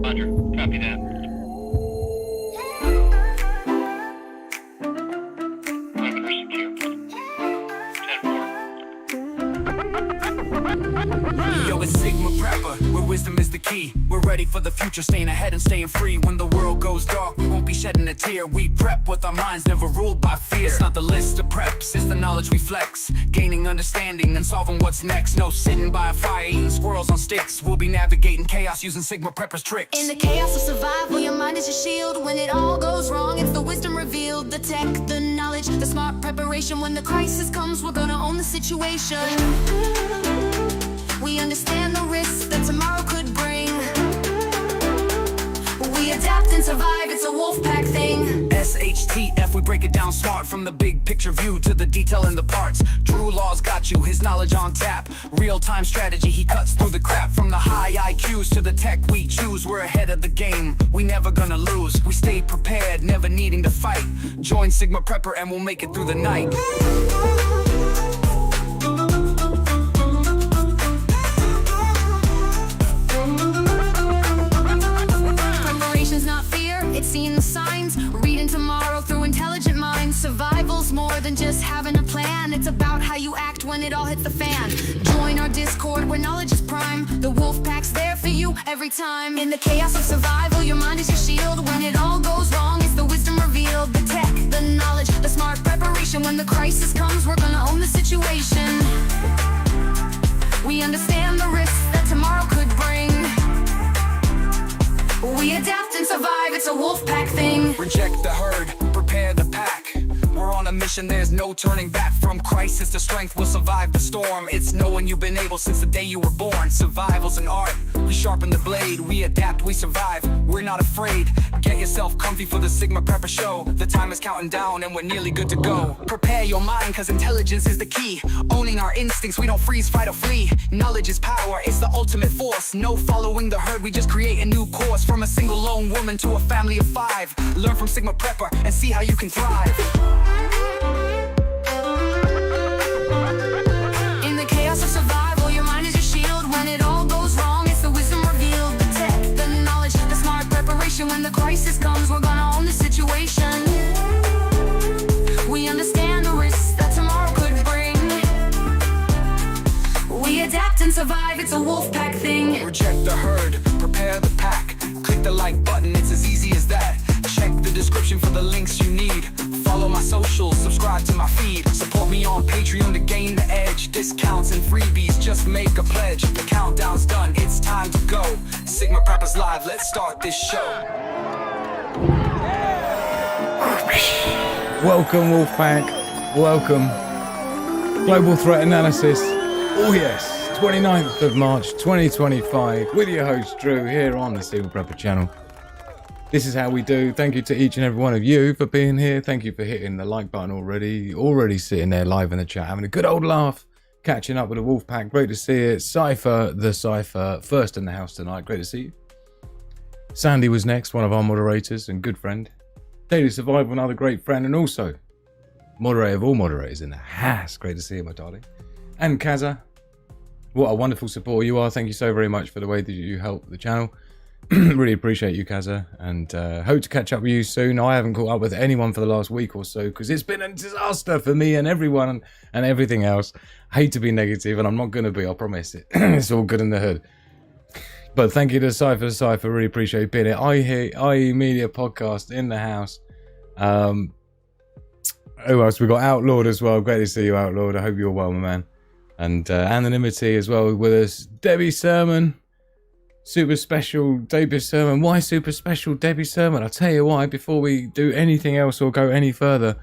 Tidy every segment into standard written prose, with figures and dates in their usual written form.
Roger, copy that. Weapons secure. 10-4. Yo, it's Sigma Prepper, where wisdom is the key. We're ready for the future, staying ahead and staying free. When the world goes dark, we won't be shedding a tear. We prep with our minds, never ruled by fear. It's not the list of preps, it's the knowledge we flex. Gaining understanding and solving what's next. No sitting by a fire, eating squirrels on sticks. We'll be navigating chaos using Sigma Prepper's tricks. In the chaos of survival, your mind is your shield. When it all goes wrong, it's the wisdom revealed. The tech, the knowledge, the smart preparation. When the crisis comes, we're gonna own the situation. We understand the risks that tomorrow could bring. We adapt and survive, it's a wolf pack thing. SHTF, we break it down smart. From the big picture view to the detail in the parts. Drew Law's got you, his knowledge on tap. Real-time strategy, he cuts through the crap. From the high IQs to the tech we choose. We're ahead of the game, we never gonna lose. We stay prepared, never needing to fight. Join Sigma Prepper and we'll make it through the night. It's seeing the signs, reading tomorrow through intelligent minds. Survival's more than just having a plan. It's about how you act when it all hits the fan. Join our Discord where knowledge is prime. The wolf pack's there for you every time. In the chaos of survival, your mind is your shield. When it all goes wrong, it's the wisdom revealed. The tech, the knowledge, the smart preparation. When the crisis comes, we're gonna own the situation. We understand the risks that tomorrow could bring. We adapt and survive, it's a wolf pack thing. Reject the herd, prepare the pack. We're on a mission, there's no turning back. From crisis to strength, we'll survive the storm. It's knowing you've been able since the day you were born. Survival's an art, we sharpen the blade. We adapt, we survive, we're not afraid. Get yourself comfy for the Sigma Prepper show. The time is counting down and we're nearly good to go. Prepare your mind, cause intelligence is the key. Owning our instincts, we don't freeze, fight or flee. Knowledge is power, it's the ultimate force. No following the herd, we just create a new course. From a single lone woman to a family of 5. Learn from Sigma Prepper and see how you can thrive. In the chaos of survival, your mind is your shield. When it all goes wrong, it's the wisdom revealed. The tech, the knowledge, the smart preparation. When the crisis comes, we're gonna own the situation. We understand the risks that tomorrow could bring. We adapt and survive, it's a wolf pack thing. Reject the herd, prepare the pack. Click the like button, it's as easy as that. Check the description for the links you need. Follow my socials, subscribe to my feed. Support me on Patreon to gain the edge. Discounts and freebies, just make a pledge. The countdown's done, it's time to go. Sigma Prepper's live, let's start this show. Welcome Wolfpack, welcome. Global Threat Analysis, oh yes. 29th of March 2025 with your host Drew here on the Sigma Prepper channel. This is how we do. Thank you to each and every one of you for being here. Thank you for hitting the like button already sitting there live in the chat, having a good old laugh, catching up with the Wolfpack. Great to see it. Cypher, the Cypher, first in the house tonight. Great to see you. Sandy was next, one of our moderators and good friend. Daily Survival, another great friend, and also moderator of all moderators in the house. Great to see you, my darling. And Kaza. What a wonderful supporter you are. Thank you so very much for the way that you help the channel. Really appreciate you, Kaza, and hope to catch up with you soon. I haven't caught up with anyone for the last week or so because it's been a disaster for me and everyone and everything else. I hate to be negative, and I'm not going to be, I promise it. It's all good in the hood. But thank you to Cypher. Really appreciate you being here. IE Media Podcast in the house. Who else? We got Outlawed as well. Great to see you, Outlawed. I hope you're well, my man. And Anonymity as well with us. Debbie Sermon. Super special Debbie Sermon. Why super special Debbie Sermon? I'll tell you why before we do anything else or go any further.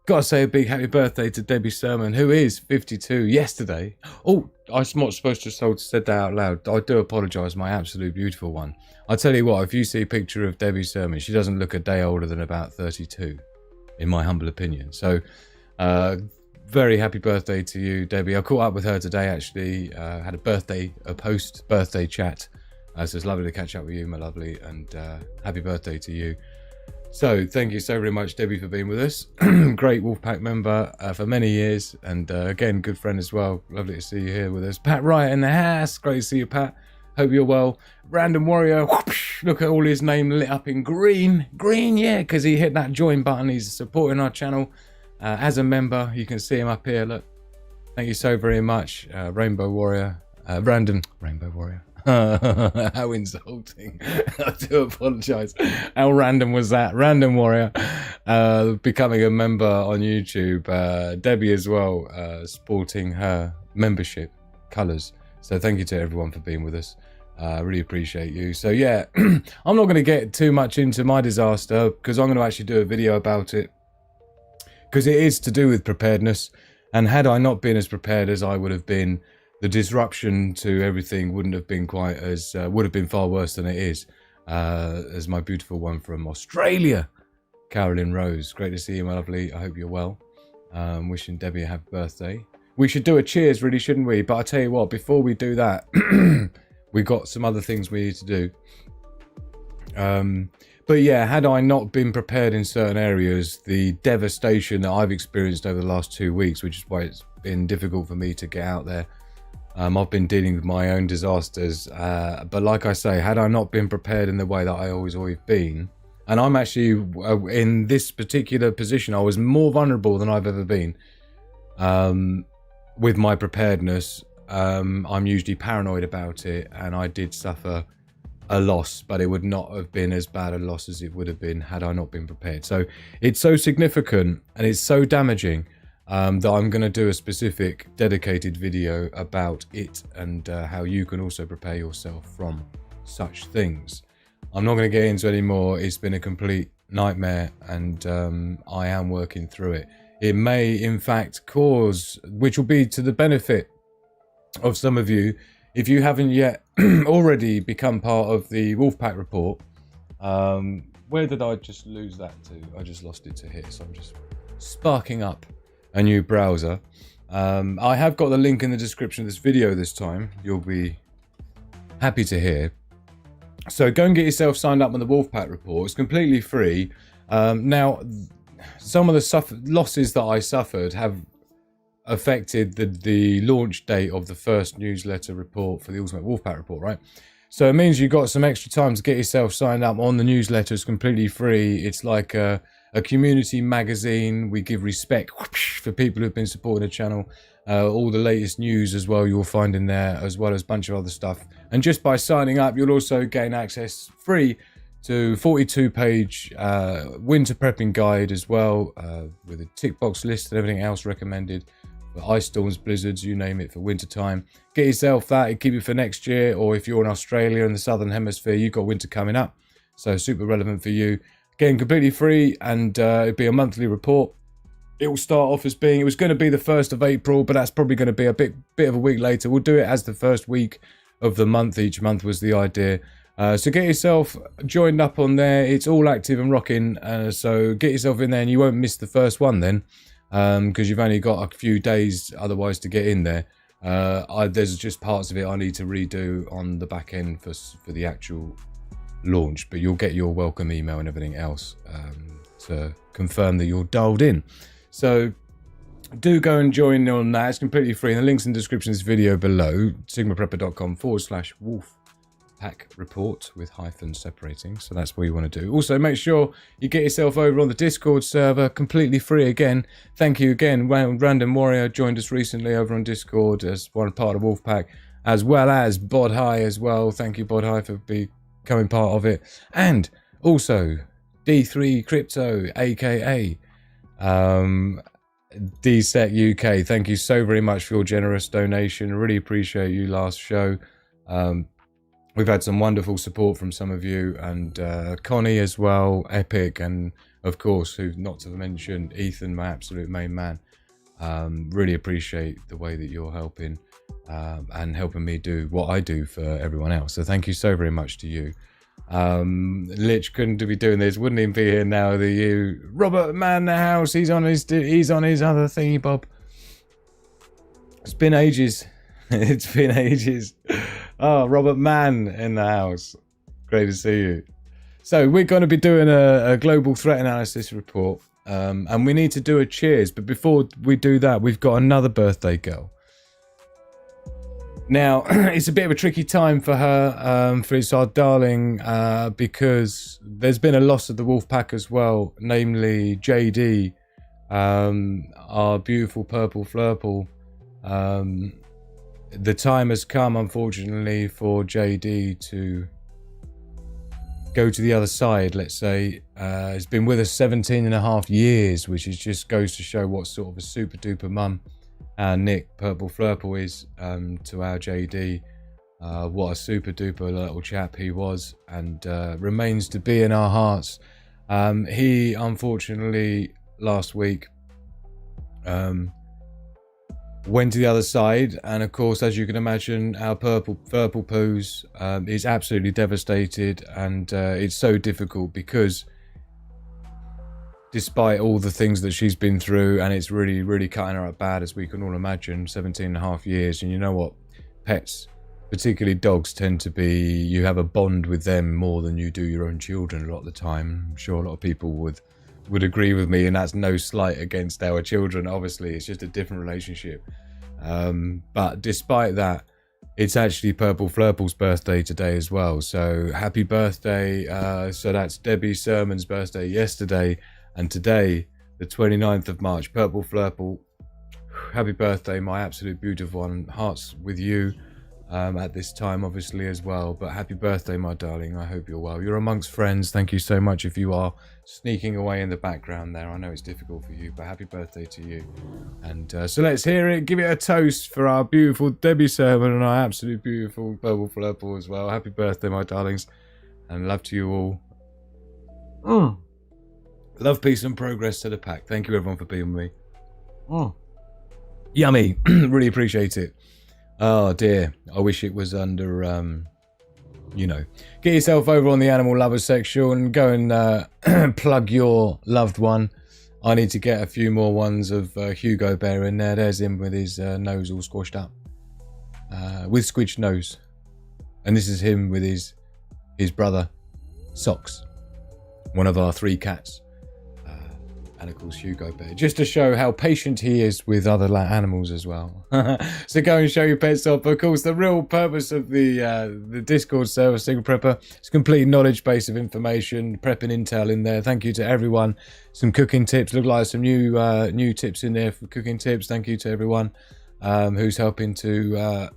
Gotta say a big happy birthday to Debbie Sermon, who is 52 yesterday. Oh, I'm not supposed to have said that out loud. I do apologise, my absolute beautiful one. I tell you what, if you see a picture of Debbie Sermon, she doesn't look a day older than about 32, in my humble opinion. So, very happy birthday to you, Debbie. I caught up with her today, actually. Had a post-birthday chat. So it's lovely to catch up with you, my lovely, and happy birthday to you. So thank you so very much, Debbie, for being with us. Great Wolfpack member for many years, and again, good friend as well. Lovely to see you here with us. Pat Wright in the house. Great to see you, Pat. Hope you're well. Random Warrior. Whoosh, look at all his name lit up in green. Green, yeah, because he hit that join button. He's supporting our channel as a member. You can see him up here. Look. Thank you so very much, Rainbow Warrior. Random Rainbow Warrior. How insulting. I do apologise. How random was that? Random Warrior becoming a member on YouTube. Debbie as well, sporting her membership colours. So thank you to everyone for being with us. I really appreciate you. So yeah, I'm not going to get too much into my disaster because I'm going to actually do a video about it, because it is to do with preparedness. And had I not been as prepared as I would have been, the disruption to everything wouldn't have been quite as, would have been far worse than it is. As my beautiful one from Australia, Carolyn Rose. Great to see you, my lovely. I hope you're well. Wishing Debbie a happy birthday. We should do a cheers, really, shouldn't we? But I tell you what, before we do that, we got some other things we need to do. But yeah, had I not been prepared in certain areas, the devastation that I've experienced over the last 2 weeks, which is why it's been difficult for me to get out there. I've been dealing with my own disasters, but like I say, had I not been prepared in the way that I always been, and I'm actually in this particular position, I was more vulnerable than I've ever been with my preparedness. I'm usually paranoid about it, and I did suffer a loss, but it would not have been as bad a loss as it would have been had I not been prepared. So it's so significant and it's so damaging that I'm going to do a specific dedicated video about it and how you can also prepare yourself from such things. I'm not going to get into any more. It's been a complete nightmare, and I am working through it. It may in fact cause, which will be to the benefit of some of you, if you haven't yet already become part of the Wolfpack report. Where did I just lose that to? I just lost it to here, so I'm just sparking up a new browser. I have got the link in the description of this video this time. You'll be happy to hear. So go and get yourself signed up on the Wolfpack report. It's completely free. Now, some of the losses that I suffered have affected the launch date of the first newsletter report for the Ultimate Wolfpack report, right? So it means you've got some extra time to get yourself signed up on the newsletter. It's completely free. It's like a community magazine. We give respect for people who've been supporting the channel. All the latest news as well you'll find in there, as well as a bunch of other stuff. And just by signing up, you'll also gain access free to 42-page winter prepping guide as well, with a tick box list and everything else recommended for ice storms, blizzards, you name it, for winter time. Get yourself that. It'll keep it for next year, or if you're in Australia in the southern hemisphere, you've got winter coming up, so super relevant for you. Again, completely free, and it'll be a monthly report. It will start off as being, it was going to be the 1st of April, but that's probably going to be a bit of a week later. We'll do it as the first week of the month. Each month was the idea. So get yourself joined up on there. It's all active and rocking. So get yourself in there, and you won't miss the first one then, because you've only got a few days otherwise to get in there. There's just parts of it I need to redo on the back end for the actual launch, but you'll get your welcome email and everything else to confirm that you're dialed in. So do go and join on that. It's completely free, and the link's in the description of this video below, sigmaprepper.com/wolfpack report with hyphens separating. So that's what you want to do. Also, make sure you get yourself over on the Discord server, completely free again. Thank you again. Random Warrior joined us recently over on Discord as one part of Wolfpack, as well as Bod High as well. Thank you, Bod High, for becoming part of it. And also D3 Crypto, aka DSEC UK, thank you so very much for your generous donation. Really appreciate you last show. We've had some wonderful support from some of you, and Connie as well, Epic, and of course, who not to mention Ethan, my absolute main man. Really appreciate the way that you're helping and helping me do what I do for everyone else. So thank you so very much to you. Lich couldn't be doing this, wouldn't even be here now. Robert Man the house. He's on his other thingy bob. It's been ages. It's been ages. Oh, Robert Mann in the house. Great to see you. So we're going to be doing a global threat analysis report, and we need to do a cheers. But before we do that, we've got another birthday girl. Now, it's a bit of a tricky time for her, for it's our darling, because there's been a loss of the wolf pack as well, namely JD, our beautiful purple flurple. The time has come, unfortunately, for JD to go to the other side, let's say. It's been with us 17.5 years, which is just goes to show what sort of a super duper mum Nick Purple Flurple is to our JD. What a super duper little chap he was, and remains to be in our hearts. He unfortunately last week went to the other side, and of course, as you can imagine, our purple poos is absolutely devastated, and it's so difficult because despite all the things that she's been through, and it's really cutting her up bad, as we can all imagine, 17.5 years. And you know what, pets, particularly dogs, tend to be, you have a bond with them more than you do your own children a lot of the time. I'm sure a lot of people would agree with me, and that's no slight against our children, obviously. It's just a different relationship. But despite that, it's actually Purple Flurple's birthday today as well. So happy birthday. So that's Debbie Sermon's birthday yesterday, and today, the 29th of March. Purple Flurple, happy birthday, my absolute beautiful one. Hearts with you at this time, obviously, as well. But happy birthday, my darling. I hope you're well. You're amongst friends. Thank you so much if you are sneaking away in the background there. I know it's difficult for you, but happy birthday to you. And so let's hear it. Give it a toast for our beautiful Debbie Sermon and our absolute beautiful Purple Flurple as well. Happy birthday, my darlings. And love to you all. Love, peace, and progress to the pack. Thank you, everyone, for being with me. Yummy. Really appreciate it. Oh, dear. I wish it was under, you know. Get yourself over on the Animal Lovers section and go and plug your loved one. I need to get a few more ones of Hugo Bear in there. There's him with his nose all squashed up. With squidged nose. And this is him with his brother, Socks. One of our 3 cats. And of course Hugo Bear, just to show how patient he is with other animals as well. So go and show your pets off. Of course, the real purpose of the Discord server, Single Prepper, is complete knowledge base of information, prepping intel in there. Thank you to everyone. Some cooking tips, look like some new tips in there for cooking tips. Thank you to everyone who's helping to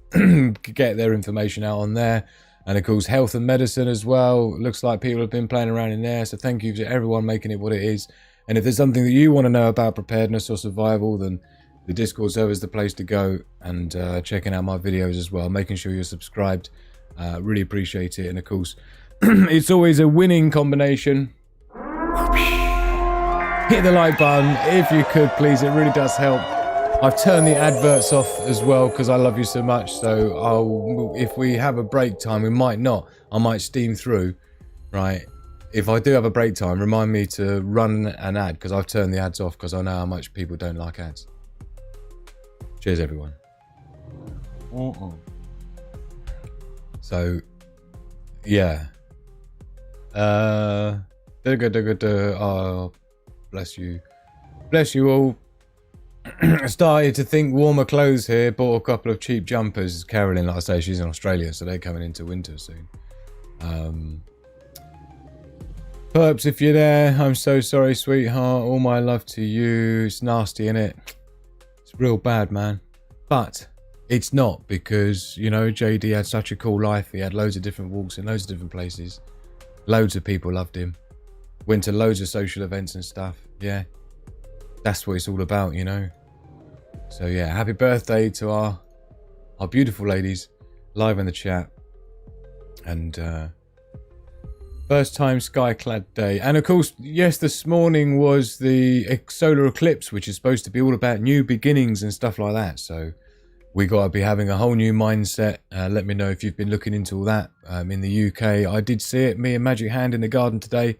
get their information out on there. And of course, health and medicine as well. Looks like people have been playing around in there. So thank you to everyone making it what it is. And if there's something that you want to know about preparedness or survival, then the Discord server is the place to go, and checking out my videos as well, making sure you're subscribed. Really appreciate it. And of course, it's always a winning combination. Hit the like button if you could, please. It really does help. I've turned the adverts off as well because I love you so much. So if we have a break time, we might not. I might steam through, right? If I do have a break time, remind me to run an ad, because I've turned the ads off because I know how much people don't like ads. Cheers, everyone. So, yeah. Oh, bless you. Bless you all. Started to think warmer clothes here. Bought a couple of cheap jumpers. Carolyn, like I say, she's in Australia, so they're coming into winter soon. Perps, if you're there, I'm so sorry, sweetheart. All my love to you. It's nasty, innit? It's real bad, man. But it's not, because, you know, JD had such a cool life. He had loads of different walks in loads of different places. Loads of people loved him. Went to loads of social events and stuff. Yeah. That's what it's all about, you know. So, yeah, happy birthday to our beautiful ladies live in the chat. And, First time sky-clad day. And of course, yes, this morning was the solar eclipse, which is supposed to be all about new beginnings and stuff like that. So we got to be having a whole new mindset. Let me know if you've been looking into all that. In the UK, I did see it, me and Magic Hand in the garden today.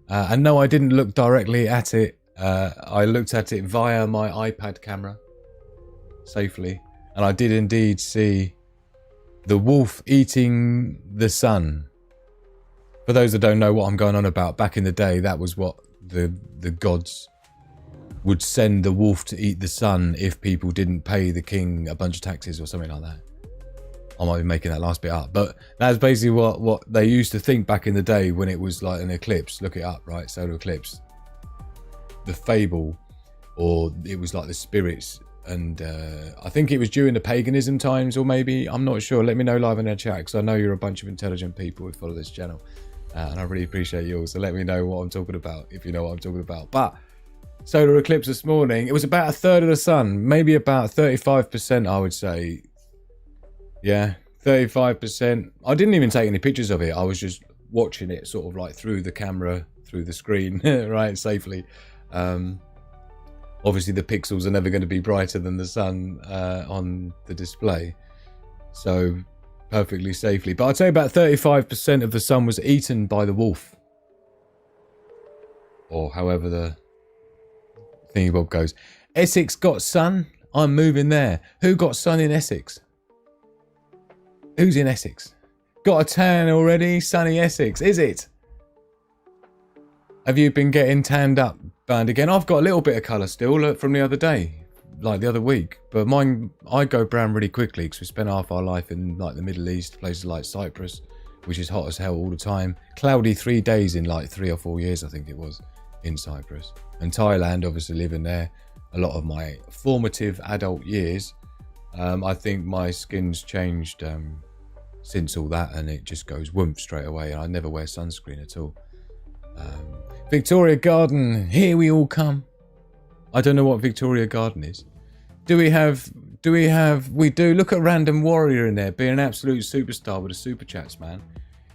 And no, I didn't look directly at it. I looked at it via my iPad camera, safely. And I did indeed see the wolf eating the sun. For those that don't know what I'm going on about, back in the day, that was what the gods would send the wolf to eat the sun if people didn't pay the king a bunch of taxes or something like that. I might be making that last bit up, but that's basically what they used to think back in the day when it was like an eclipse. Look it up, right? Solar eclipse. The fable, or it was like the spirits, and I think it was during the paganism times, or maybe, I'm not sure. Let me know live in the chat, because I know you're a bunch of intelligent people who follow this channel. And I really appreciate you all, so let me know what I'm talking about, if you know what I'm talking about. But solar eclipse this morning, it was about a third of the sun, maybe about 35%, I would say. Yeah, 35%. I didn't even take any pictures of it. I was just watching it sort of like through the camera, through the screen, right, safely. Obviously the pixels are never going to be brighter than the sun on the display. So perfectly safely. But I'd say about 35% of the sun was eaten by the wolf. Or however the thingy-bob goes. Essex got sun? I'm moving there. Who got sun in Essex? Who's in Essex? Got a tan already? Sunny Essex, is it? Have you been getting tanned up, band again? I've got a little bit of colour still from the other day. Like the other week, but mine, I go brown really quickly because we spent half our life in like the Middle East, places like Cyprus, which is hot as hell all the time. Cloudy 3 days in like 3 or 4 years, I think it was, in Cyprus. And Thailand, obviously living there a lot of my formative adult years. I think my skin's changed since all that, and it just goes whoomp straight away, and I never wear sunscreen at all. Victoria Garden, here we all come. I don't know what Victoria Garden is. We do. Look at Random Warrior in there, being an absolute superstar with the super chats, man.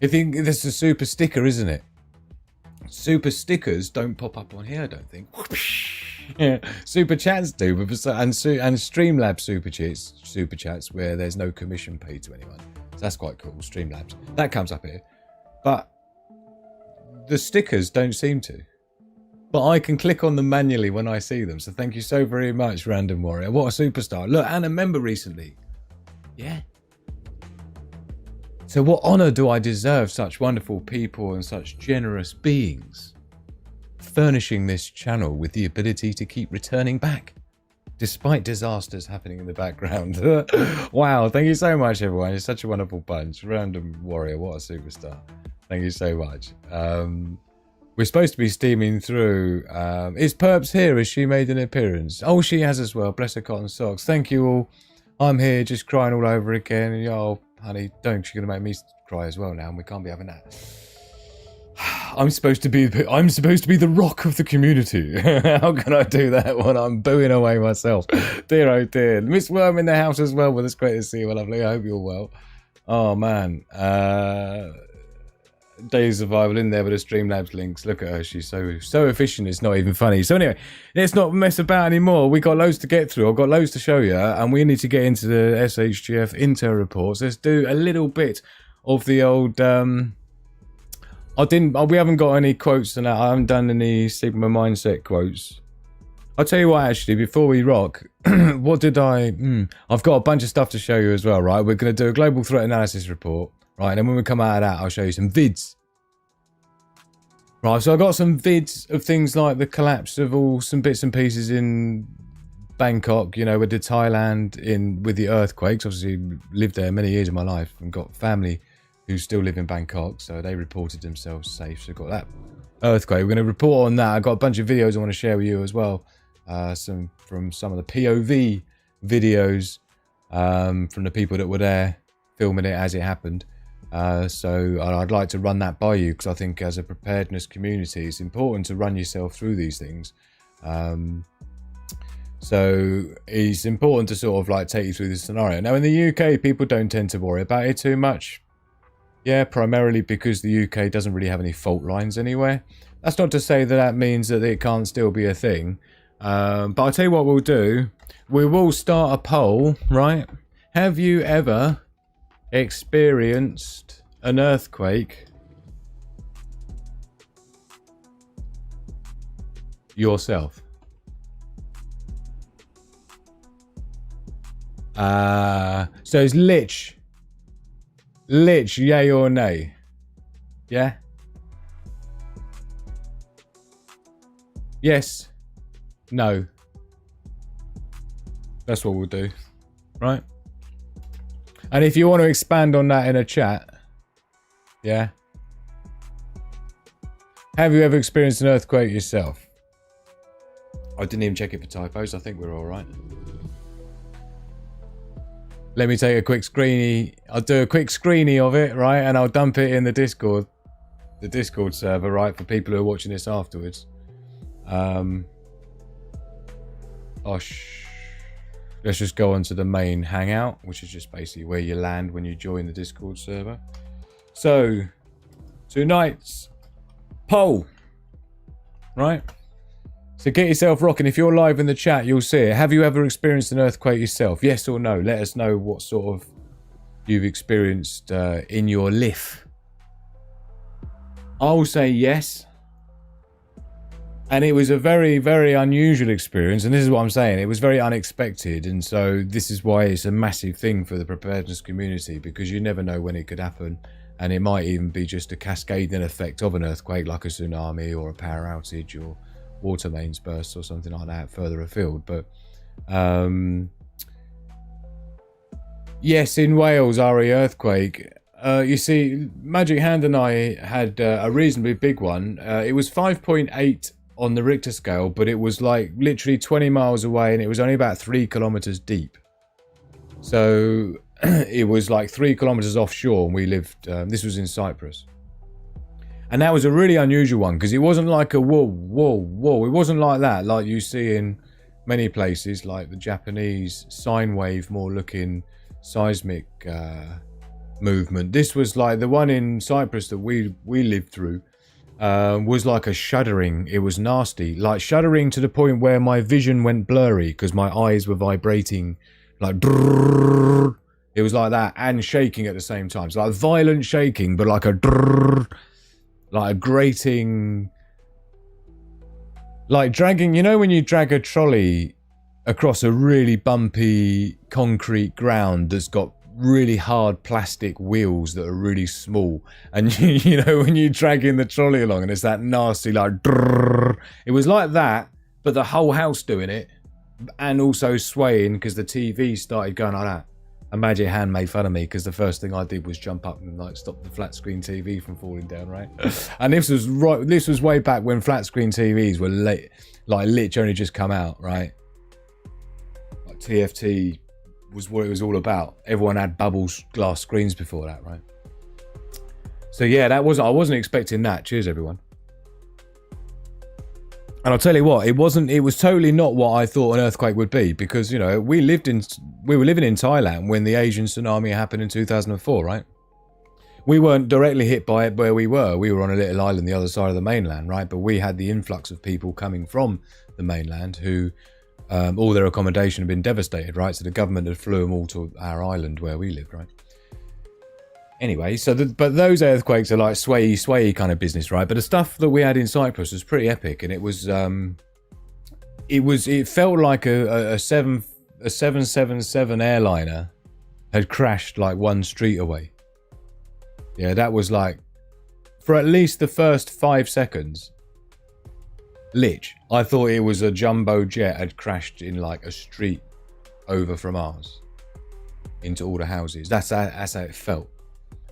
I think this is a super sticker, isn't it? Super stickers don't pop up on here, I don't think. Yeah, super chats do, and Streamlabs super chats where there's no commission paid to anyone. So that's quite cool, Streamlabs. That comes up here. But the stickers don't seem to. But I can click on them manually when I see them. So thank you so very much, Random Warrior. What a superstar. Look, and a member recently. Yeah. So what honour do I deserve such wonderful people and such generous beings furnishing this channel with the ability to keep returning back despite disasters happening in the background. Wow, thank you so much, everyone. You're such a wonderful bunch. Random Warrior, what a superstar. Thank you so much. We're supposed to be steaming through. Is Perps here? Has she made an appearance? Oh, she has as well. Bless her cotton socks. Thank you all. I'm here just crying all over again. Oh, honey, don't. She's going to make me cry as well now, and we can't be having that. I'm supposed to be the rock of the community. How can I do that when I'm booing away myself? Dear, oh dear. Miss Worm in the house as well. Well, it's great to see you, lovely. I hope you're well. Oh, man. Days Survival in there with the Streamlabs links. Look at her, she's so efficient, it's not even funny. So anyway, let's not mess about anymore. We got loads to get through. I've got loads to show you, and we need to get into the SHTF Intel reports. Let's do a little bit of the old we haven't got any quotes and I haven't done any Sigma mindset quotes. I'll tell you what, actually, before we rock, what did I've got a bunch of stuff to show you as well, right? We're going to do a global threat analysis report. Right, and then when we come out of that, I'll show you some vids. Right, so I got some vids of things like the collapse of some bits and pieces in Bangkok, you know, with the Thailand with the earthquakes. Obviously, lived there many years of my life and got family who still live in Bangkok, so they reported themselves safe. So got that earthquake. We're going to report on that. I've got a bunch of videos I want to share with you as well. From some of the POV videos from the people that were there filming it as it happened. So I'd like to run that by you because I think as a preparedness community, it's important to run yourself through these things. So it's important to sort of like take you through this scenario. Now in the UK, people don't tend to worry about it too much. Yeah, primarily because the UK doesn't really have any fault lines anywhere. That's not to say that that means that it can't still be a thing. But I'll tell you what we'll do. We will start a poll, right? Have you ever experienced an earthquake yourself? So it's lich, yay or nay? Yeah? Yes. No. That's what we'll do. Right? And if you want to expand on that in a chat, yeah? Have you ever experienced an earthquake yourself? I didn't even check it for typos. I think we're all right. Let me take a quick screeny. I'll do a quick screeny of it, right? And I'll dump it in the Discord server, right? For people who are watching this afterwards. Let's just go on to the main hangout, which is just basically where you land when you join the Discord server. So, tonight's poll, right? So get yourself rocking. If you're live in the chat, you'll see it. Have you ever experienced an earthquake yourself? Yes or no? Let us know what sort of you've experienced in your life. I'll say yes. And it was a very, very unusual experience. And this is what I'm saying. It was very unexpected. And so this is why it's a massive thing for the preparedness community, because you never know when it could happen. And it might even be just a cascading effect of an earthquake, like a tsunami or a power outage or water mains bursts or something like that further afield. But yes, in Wales, RE earthquake. You see, Magic Hand and I had a reasonably big one. It was 5.8 on the Richter scale, but it was like literally 20 miles away, and it was only about 3 kilometers deep. So it was like 3 kilometers offshore, and we lived, this was in Cyprus. And that was a really unusual one, because it wasn't like a whoa, whoa, whoa. It wasn't like that, like you see in many places, like the Japanese sine wave, more looking seismic movement. This was like the one in Cyprus that we lived through. Was like a shuddering. It was nasty, like shuddering to the point where my vision went blurry because my eyes were vibrating, like drrrr. It was like that, and shaking at the same time. So like violent shaking, but like a drrrr, like a grating, like dragging. You know when you drag a trolley across a really bumpy concrete ground that's got really hard plastic wheels that are really small, and you know when you dragging the trolley along and it's that nasty like drrrr. It was like that, but the whole house doing it, and also swaying because the TV started going like that. And Magic Hand made fun of me because the first thing I did was jump up and like stop the flat screen TV from falling down, right? And this was way back when flat screen TVs were late, like lit only just come out, right? Like TFT was what it was all about. Everyone had bubbles glass screens before that, right? So yeah, I wasn't expecting that. Cheers everyone. And I'll tell you what, it was totally not what I thought an earthquake would be, because you know, we were living in Thailand when the Asian tsunami happened in 2004, right? We weren't directly hit by it where we were. We were on a little island the other side of the mainland, right? But we had the influx of people coming from the mainland who all their accommodation had been devastated, right? So the government had flew them all to our island where we lived, right? Anyway, but those earthquakes are like sway kind of business, right? But the stuff that we had in Cyprus was pretty epic, and it felt like a 777 airliner had crashed like one street away. Yeah, that was like, for at least the first 5 seconds, lich. I thought it was a jumbo jet had crashed in like a street over from ours into all the houses. That's how it felt.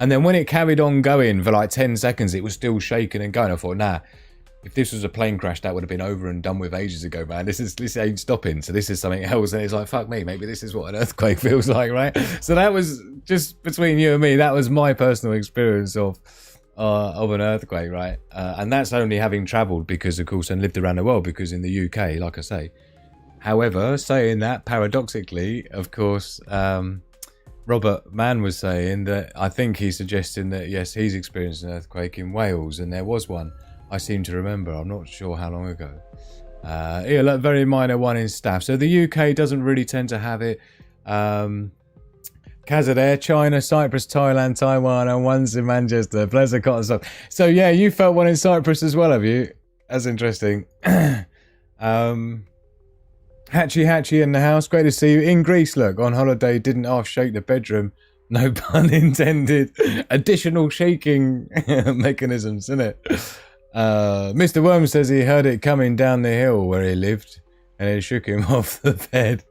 And then when it carried on going for like 10 seconds, it was still shaking and going. I thought, nah, if this was a plane crash, that would have been over and done with ages ago, man. This ain't stopping. So this is something else. And it's like, fuck me, maybe this is what an earthquake feels like, right? So that was just between you and me. That was my personal experience of an earthquake, right? And that's only having travelled because, of course, and lived around the world, because in the UK, like I say. However, saying that, paradoxically, of course, Robert Mann was saying that I think he's suggesting that yes, he's experienced an earthquake in Wales, and there was one. I seem to remember. I'm not sure how long ago. Yeah, look, very minor one in Staff. So the UK doesn't really tend to have it. Kazadair, China, Cyprus, Thailand, Taiwan, and one's in Manchester. Pleasure, cotton stuff. So yeah, you felt one in Cyprus as well, have you? That's interesting. Hatchy in the house. Great to see you. In Greece, look, on holiday, didn't half shake the bedroom. No pun intended. Additional shaking mechanisms, isn't it? Mr. Worm says he heard it coming down the hill where he lived and it shook him off the bed.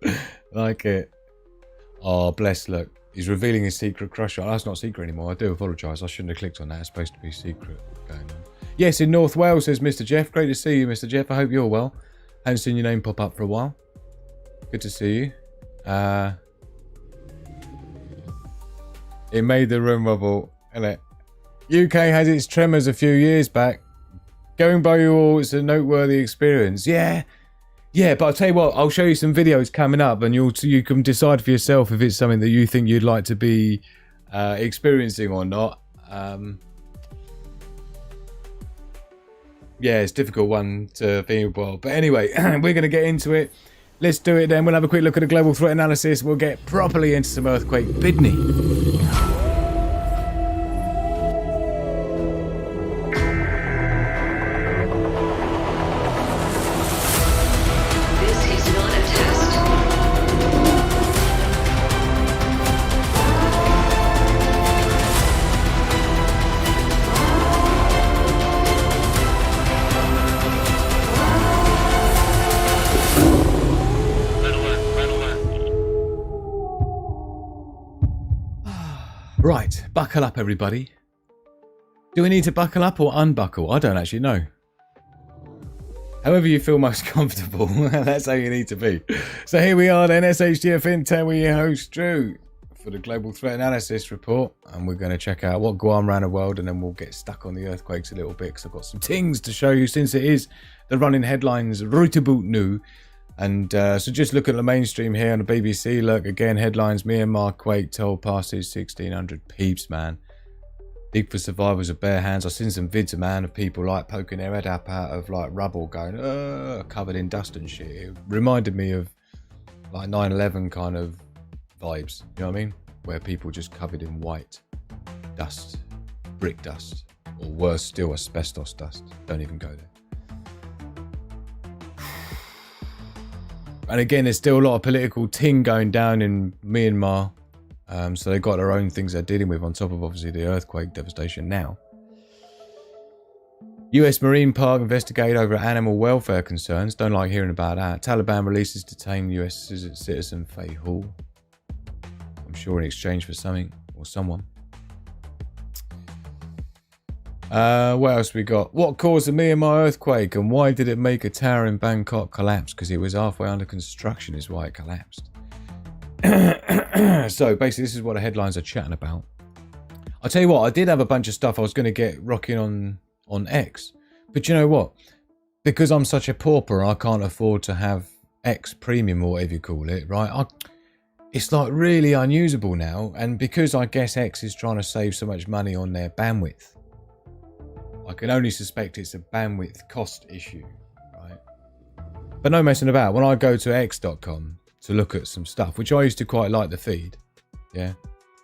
Like it. Oh, bless, look. He's revealing his secret crush. Oh, that's not secret anymore. I do apologise. I shouldn't have clicked on that. It's supposed to be secret going on. Yes, in North Wales, says Mr. Jeff. Great to see you, Mr. Jeff. I hope you're well. Haven't seen your name pop up for a while. Good to see you. It made the room wobble, innit? UK had its tremors a few years back. Going by you all, it's a noteworthy experience. Yeah, but I'll tell you what, I'll show you some videos coming up and you can decide for yourself if it's something that you think you'd like to be experiencing or not. Yeah, it's a difficult one to think about. But anyway, we're going to get into it. Let's do it then. We'll have a quick look at a global threat analysis. We'll get properly into some earthquake bidney. Right, buckle up everybody. Do we need to buckle up or unbuckle? I don't actually know. However you feel most comfortable, that's how you need to be. So here we are then, SHTF Intel with your host Drew for the Global Threat Analysis Report. And we're going to check out what Guam ran the world and then we'll get stuck on the earthquakes a little bit because I've got some things to show you since it is the running headlines Reuters new. And so just look at the mainstream here on the BBC. Look, again, headlines, Myanmar quake, toll passes 1,600 peeps, man. Dig for survivors of bare hands. I've seen some vids, man, of people like poking their head up out of like rubble going, covered in dust and shit. It reminded me of like 9/11 kind of vibes, you know what I mean? Where people just covered in white dust, brick dust, or worse still, asbestos dust. Don't even go there. And again, there's still a lot of political ting going down in Myanmar. So they've got their own things they're dealing with on top of obviously the earthquake devastation now. US Marine Park investigated over animal welfare concerns. Don't like hearing about that. Taliban releases detained US citizen Faye Hall. I'm sure in exchange for something or someone. What else we got? What caused the Myanmar earthquake and why did it make a tower in Bangkok collapse? Because it was halfway under construction is why it collapsed. So basically this is what the headlines are chatting about. I'll tell you what, I did have a bunch of stuff I was going to get rocking on X. But you know what? Because I'm such a pauper, I can't afford to have X Premium or whatever you call it, right? It's like really unusable now. And because I guess X is trying to save so much money on their bandwidth, I can only suspect it's a bandwidth cost issue, right? But no messing about. When I go to x.com to look at some stuff, which I used to quite like the feed, yeah?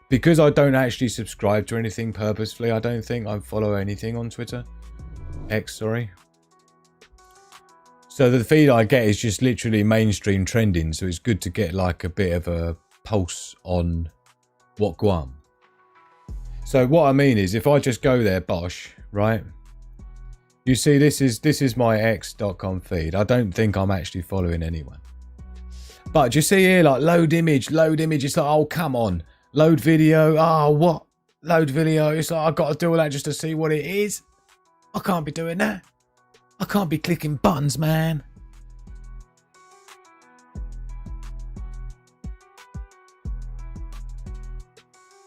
Because I don't actually subscribe to anything purposefully, I don't think I follow anything on Twitter. X, sorry. So the feed I get is just literally mainstream trending, so it's good to get like a bit of a pulse on what Guam. So what I mean is, if I just go there, bosh, right? You see, this is my x.com feed. I don't think I'm actually following anyone. But you see here, like load image. It's like, oh, come on. Load video. Oh, what? Load video. It's like, I've got to do all that just to see what it is. I can't be doing that. I can't be clicking buttons, man.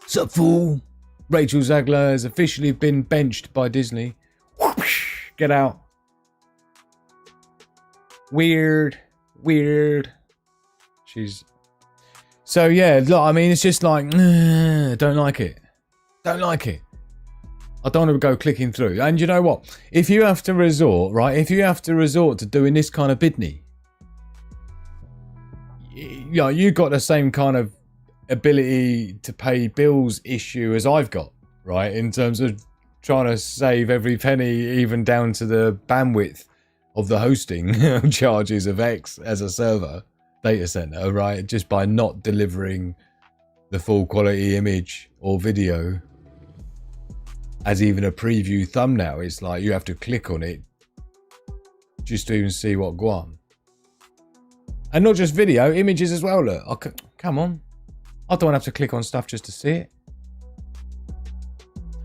Sup, fool? Rachel Zegler has officially been benched by Disney. Whoosh, get out. Weird. So yeah, look, I mean, it's just like, don't like it. Don't like it. I don't want to go clicking through. And you know what? If you have to resort, right? If you have to resort to doing this kind of bidney, you know, you got the same kind of ability to pay bills issue as I've got, right? In terms of trying to save every penny, even down to the bandwidth of the hosting charges of X as a server data center, right? Just by not delivering the full quality image or video as even a preview thumbnail. It's like you have to click on it just to even see what go on. And not just video, images as well. Look, come on. I don't have to click on stuff just to see it.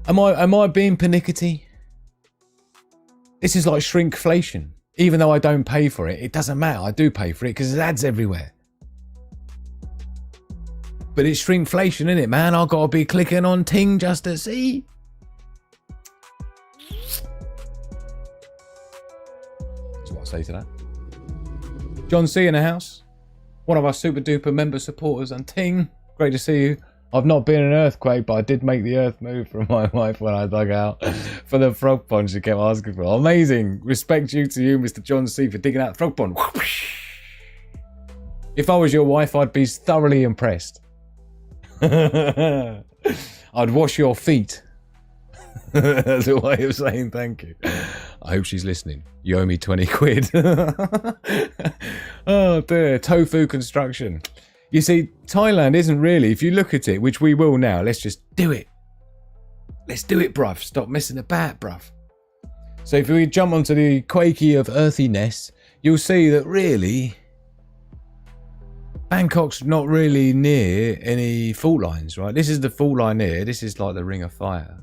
Am I being pernickety? This is like shrinkflation. Even though I don't pay for it, it doesn't matter. I do pay for it because there's ads everywhere. But it's shrinkflation, isn't it, man? I've got to be clicking on ting just to see. That's what I say to that. John C in the house. One of our super duper member supporters, and ting. Great to see you. I've not been in an earthquake, but I did make the earth move from my wife when I dug out for the frog pond she kept asking for. Amazing. Respect due to you, Mr. John C, for digging out the frog pond. If I was your wife, I'd be thoroughly impressed. I'd wash your feet. That's a way of saying thank you. I hope she's listening. You owe me 20 quid. Oh dear. Tofu construction. You see, Thailand isn't really, if you look at it, which we will now, let's just do it. Let's do it, bruv. Stop messing about, bruv. So if we jump onto the quakey of earthiness, you'll see that really, Bangkok's not really near any fault lines, right? This is the fault line here. This is like the Ring of Fire.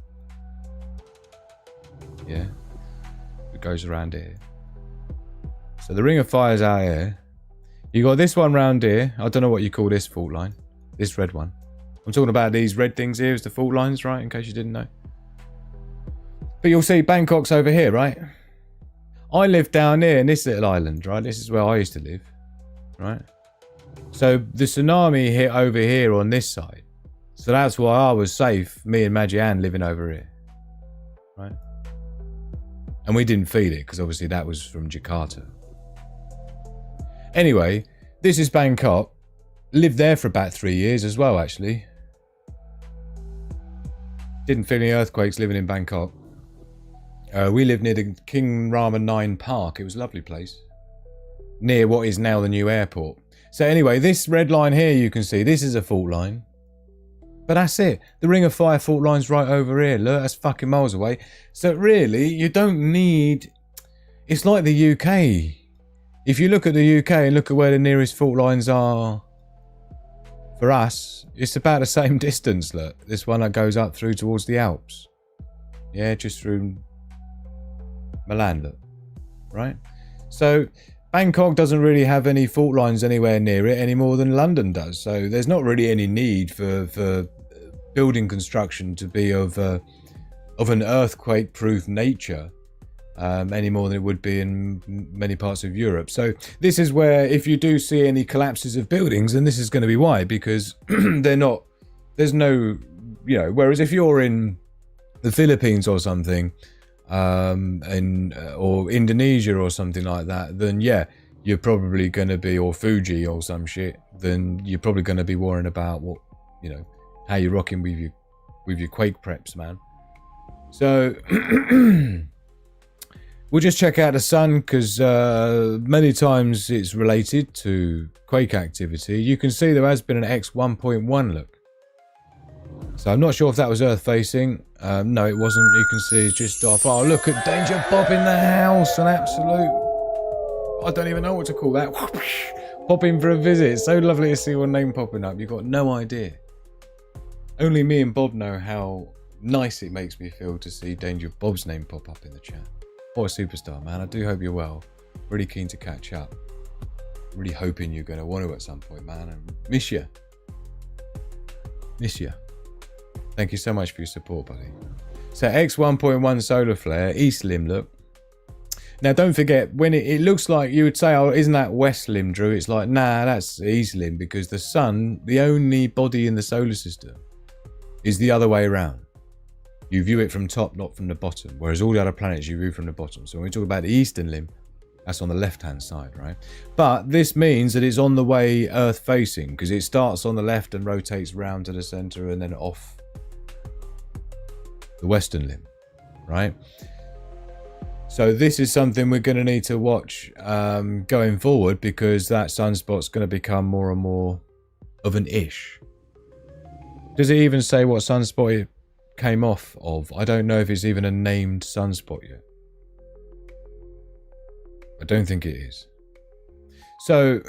Yeah. It goes around here. So the Ring of Fire's out here. You got this one round here. I don't know what you call this fault line. This red one. I'm talking about these red things here as the fault lines, right? In case you didn't know. But you'll see Bangkok's over here, right? I live down here in this little island, right? This is where I used to live, right? So the tsunami hit over here on this side. So that's why I was safe, me and Majian living over here, right? And we didn't feel it because obviously that was from Jakarta. Anyway, this is Bangkok. Lived there for about 3 years as well, actually. Didn't feel any earthquakes living in Bangkok. We lived near the King Rama 9 Park. It was a lovely place. Near what is now the new airport. So anyway, this red line here you can see, this is a fault line. But that's it. The Ring of Fire fault line's right over here. Look, that's fucking miles away. So really, you don't need... It's like the UK. If you look at the UK and look at where the nearest fault lines are for us, it's about the same distance, look. This one that goes up through towards the Alps. Yeah, just through Milan, look. Right? So Bangkok doesn't really have any fault lines anywhere near it any more than London does. So there's not really any need for building construction to be of an earthquake-proof nature. Any more than it would be in many parts of Europe. So this is where if you do see any collapses of buildings, then this is going to be why, because they're not, there's no, you know, whereas if you're in the Philippines or something, or Indonesia or something like that, then yeah, you're probably going to be, or Fuji or some shit, then you're probably going to be worrying about what, you know, how you're rocking with your quake preps, man. So we'll just check out the sun because many times it's related to quake activity. You can see there has been an X 1.1 look. So I'm not sure if that was Earth facing. No, it wasn't. You can see it's just off. Oh, look at Danger Bob in the house. An absolute... I don't even know what to call that. Pop in for a visit. So lovely to see your name popping up. You've got no idea. Only me and Bob know how nice it makes me feel to see Danger Bob's name pop up in the chat. What a superstar, man. I do hope you're well. Really keen to catch up. Really hoping you're going to want to at some point, man. And miss you. Miss you. Thank you so much for your support, buddy. So X 1.1 solar flare, East Limb look. Now, don't forget, when it looks like you would say, oh, isn't that west limb, Drew? It's like, nah, that's east limb, because the sun, the only body in the solar system, is the other way around. You view it from top, not from the bottom, whereas all the other planets you view from the bottom. So when we talk about the eastern limb, that's on the left-hand side, right? But this means that it's on the way Earth-facing, because it starts on the left and rotates round to the center and then off the western limb, right? So this is something we're going to need to watch going forward, because that sunspot's going to become more and more of an ish. Does it even say what sunspot it came off of? I don't know if it's even a named sunspot yet. I don't think it is. So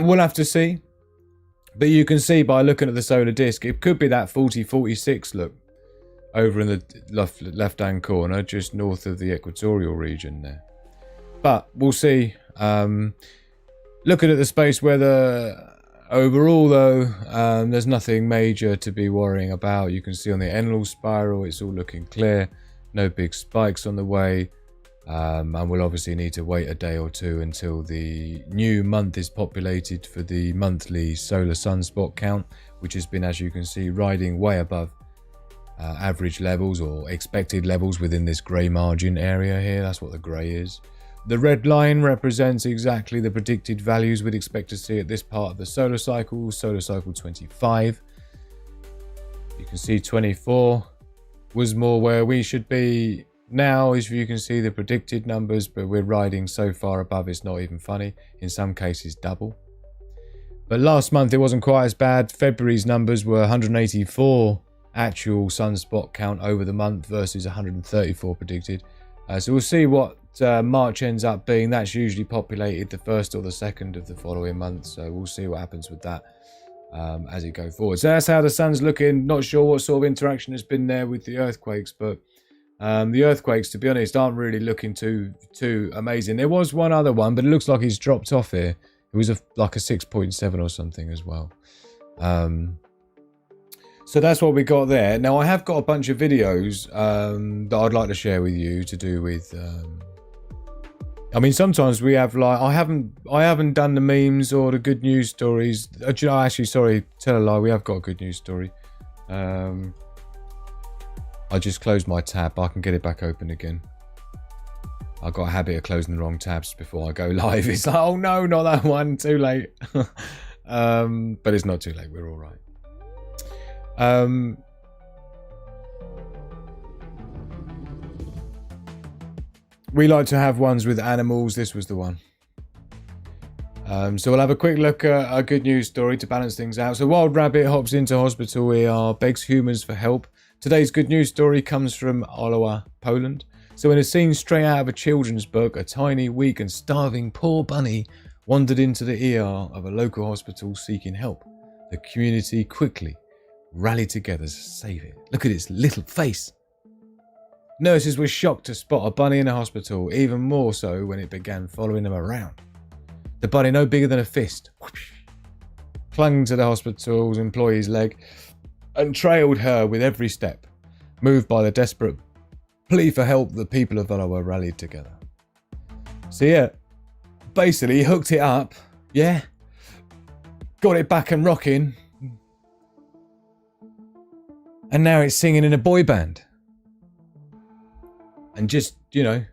we'll have to see. But you can see by looking at the solar disk, it could be that 4046 look over in the left-hand corner, just north of the equatorial region there. But we'll see. Looking at the space weather overall, though, there's nothing major to be worrying about. You can see on the Enlil spiral, it's all looking clear. No big spikes on the way. And we'll obviously need to wait a day or two until the new month is populated for the monthly solar sunspot count, which has been, as you can see, riding way above average levels or expected levels within this grey margin area here. That's what the grey is. The red line represents exactly the predicted values we'd expect to see at this part of the solar cycle 25. You can see 24 was more where we should be. Now, as you can see, the predicted numbers, but we're riding so far above, it's not even funny. In some cases, double. But last month, it wasn't quite as bad. February's numbers were 184 actual sunspot count over the month versus 134 predicted. So we'll see what March ends up being. That's usually populated the 1st or the 2nd of the following month. So we'll see what happens with that as it goes forward. So that's how the sun's looking. Not sure what sort of interaction has been there with the earthquakes, but the earthquakes, to be honest, aren't really looking too amazing. There was one other one, but it looks like he's dropped off here. It was like a 6.7 or something as well. So that's what we got there. Now, I have got a bunch of videos that I'd like to share with you to do with... I mean, sometimes we have like... I haven't done the memes or the good news stories. Actually, sorry, tell a lie. We have got a good news story. I just closed my tab. I can get it back open again. I've got a habit of closing the wrong tabs before I go live. It's like, oh no, not that one. Too late. But it's not too late. We're all right. We like to have ones with animals. This was the one. So we'll have a quick look at a good news story to balance things out. So Wild Rabbit hops into hospital ER, begs humans for help. Today's good news story comes from Olowa, Poland. So in a scene straight out of a children's book, a tiny, weak and starving poor bunny wandered into the ER of a local hospital seeking help. The community quickly rallied together to save it. Look at its little face. Nurses were shocked to spot a bunny in a hospital, even more so when it began following them around. The bunny, no bigger than a fist, whoosh, clung to the hospital's employee's leg and trailed her with every step. Moved by the desperate plea for help, the people of Olowa rallied together. So yeah, basically hooked it up, yeah, got it back and rocking, and now it's singing in a boy band. And just, you know,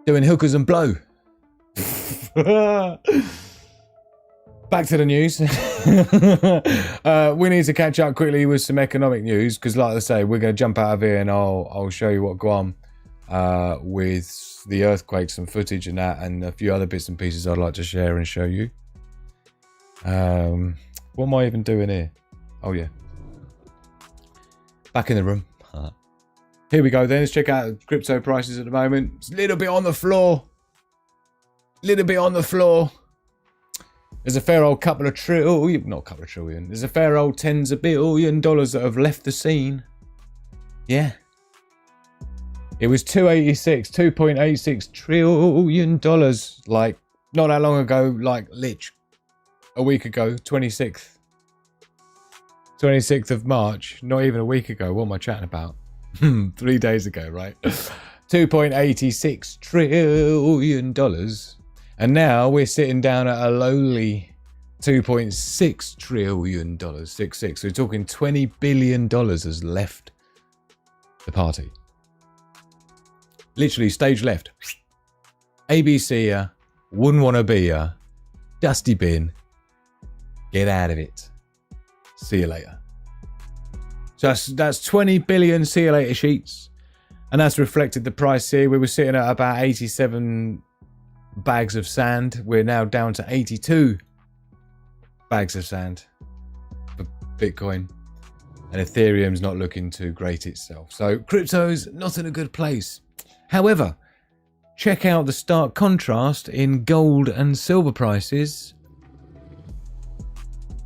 doing hookers and blow. Back to the news. We need to catch up quickly with some economic news, because like I say, we're going to jump out of here and I'll show you what Guam with the earthquake, some footage and that, and a few other bits and pieces I'd like to share and show you. What am I even doing here? Oh yeah, back in the room. Here we go then. Let's check out crypto prices at the moment. It's a little bit on the floor. There's a fair old couple of trillion, not a couple of trillion. There's a fair old tens of billion dollars that have left the scene. Yeah. It was 2.86 trillion dollars, like not that long ago, like a week ago, 26th of March, not even a week ago. What am I chatting about? 3 days ago, right? $2.86 trillion. And now we're sitting down at a lowly $2.6 trillion, 6.6. So we're talking $20 billion has left the party. Literally stage left. ABC ya, wouldn't want to be ya, dusty bin, get out of it. See you later. So that's 20 billion see you later sheets. And that's reflected the price here. We were sitting at about 87 bags of sand. We're now down to 82 bags of sand for Bitcoin. And Ethereum's not looking too great itself. So crypto's not in a good place. However, check out the stark contrast in gold and silver prices.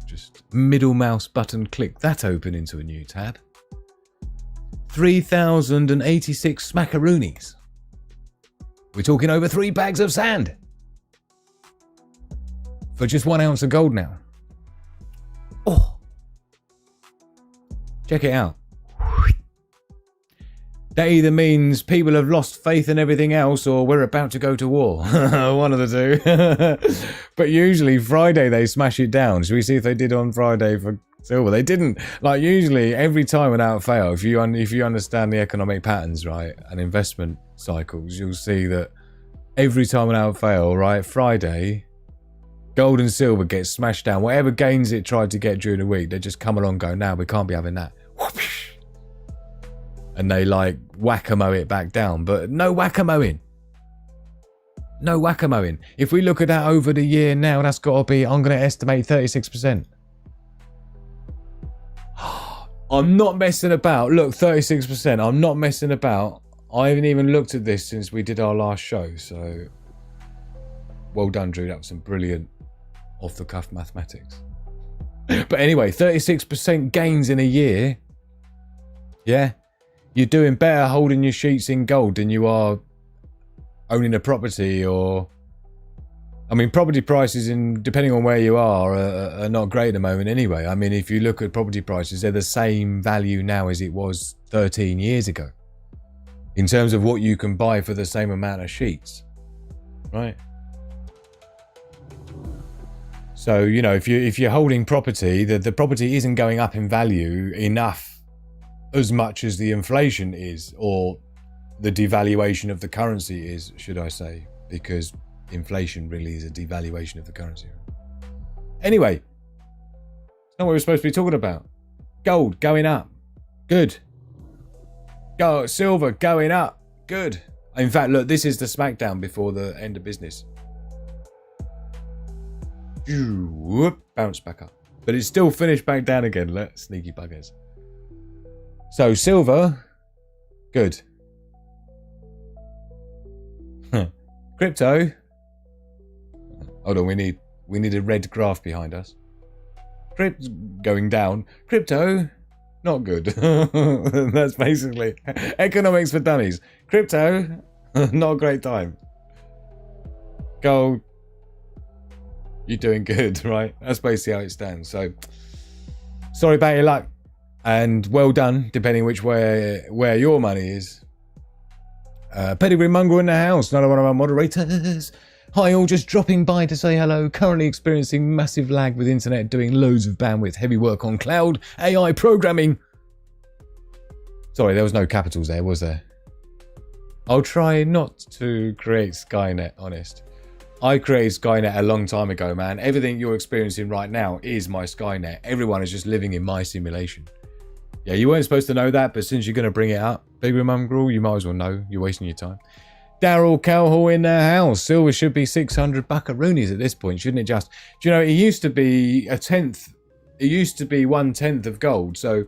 Just middle mouse button, click that open into a new tab. 3,086 smackaroonies. We're talking over 3 bags of sand for just 1 ounce of gold now. Oh, check it out. That either means people have lost faith in everything else or we're about to go to war. One of the two. But usually Friday they smash it down. Should we see if they did on Friday for silver? They didn't. Like usually every time without fail, if you understand the economic patterns, right, and investment cycles, you'll see that every time without fail, right, Friday, gold and silver gets smashed down. Whatever gains it tried to get during the week, they just come along and go, no, we can't be having that. And they like whack-a-mo it back down. But no whack-a-moing. No whack-a-moing. If we look at that over the year now, that's got to be, I'm going to estimate 36%. I'm not messing about. Look, 36%. I'm not messing about. I haven't even looked at this since we did our last show. So, well done, Drew. That was some brilliant off-the-cuff mathematics. But anyway, 36% gains in a year. Yeah. You're doing better holding your sheets in gold than you are owning a property or... I mean, property prices, depending on where you are not great at the moment anyway. I mean, if you look at property prices, they're the same value now as it was 13 years ago. In terms of what you can buy for the same amount of sheets. Right? So, you know, if you're holding property, the property isn't going up in value enough as much as the inflation is, or the devaluation of the currency is, should I say, because inflation really is a devaluation of the currency. Anyway, it's not what we're supposed to be talking about. Gold going up, good. Gold, silver going up, good. In fact, look, this is the smackdown before the end of business. Bounce back up, but it's still finished back down again. Look, sneaky buggers. So silver, good. Crypto. Hold on, we need a red graph behind us. Going down. Crypto, not good. That's basically economics for dummies. Crypto, not a great time. Gold, you're doing good, right? That's basically how it stands. So, sorry about your luck. And well done, depending which way where your money is. Pedigree Mongrel in the house, another one of our moderators. Hi all, just dropping by to say hello. Currently experiencing massive lag with internet, doing loads of bandwidth, heavy work on cloud, AI programming. Sorry, there was no capitals there, was there? I'll try not to create Skynet, honest. I created Skynet a long time ago, man. Everything you're experiencing right now is my Skynet. Everyone is just living in my simulation. Yeah, you weren't supposed to know that, but since you're going to bring it up, Big Mongrel, you might as well know. You're wasting your time. Daryl Cowhall in their house. Silver should be 600 buckaroonies at this point, shouldn't it just? Do you know, it used to be a tenth. It used to be 1/10 of gold. So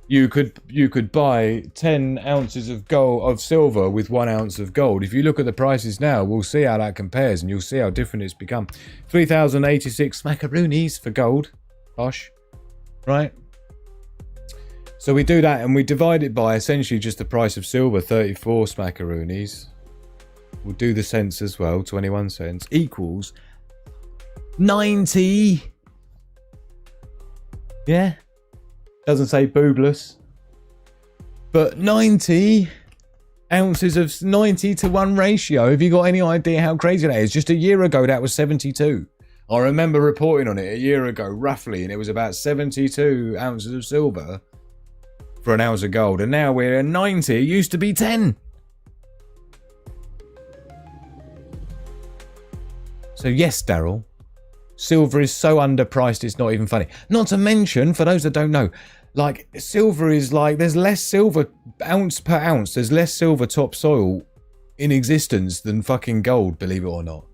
you could buy 10 ounces of silver with 1 ounce of gold. If you look at the prices now, we'll see how that compares, and you'll see how different it's become. 3,086 smackaroonies for gold. Posh. Right? So we do that and we divide it by essentially just the price of silver, 34 smackaroonies. We'll do the cents as well, 21 cents, equals 90. Yeah? Doesn't say boobless. But 90 ounces of 90-to-1 ratio. Have you got any idea how crazy that is? Just a year ago, that was 72. I remember reporting on it a year ago, roughly, and it was about 72 ounces of silver for an ounce of gold. And now we're at 90. It used to be 10. So yes, Daryl, silver is so underpriced it's not even funny. Not to mention, for those that don't know, like, silver is like, there's less silver ounce per ounce. There's less silver topsoil in existence than fucking gold, believe it or not.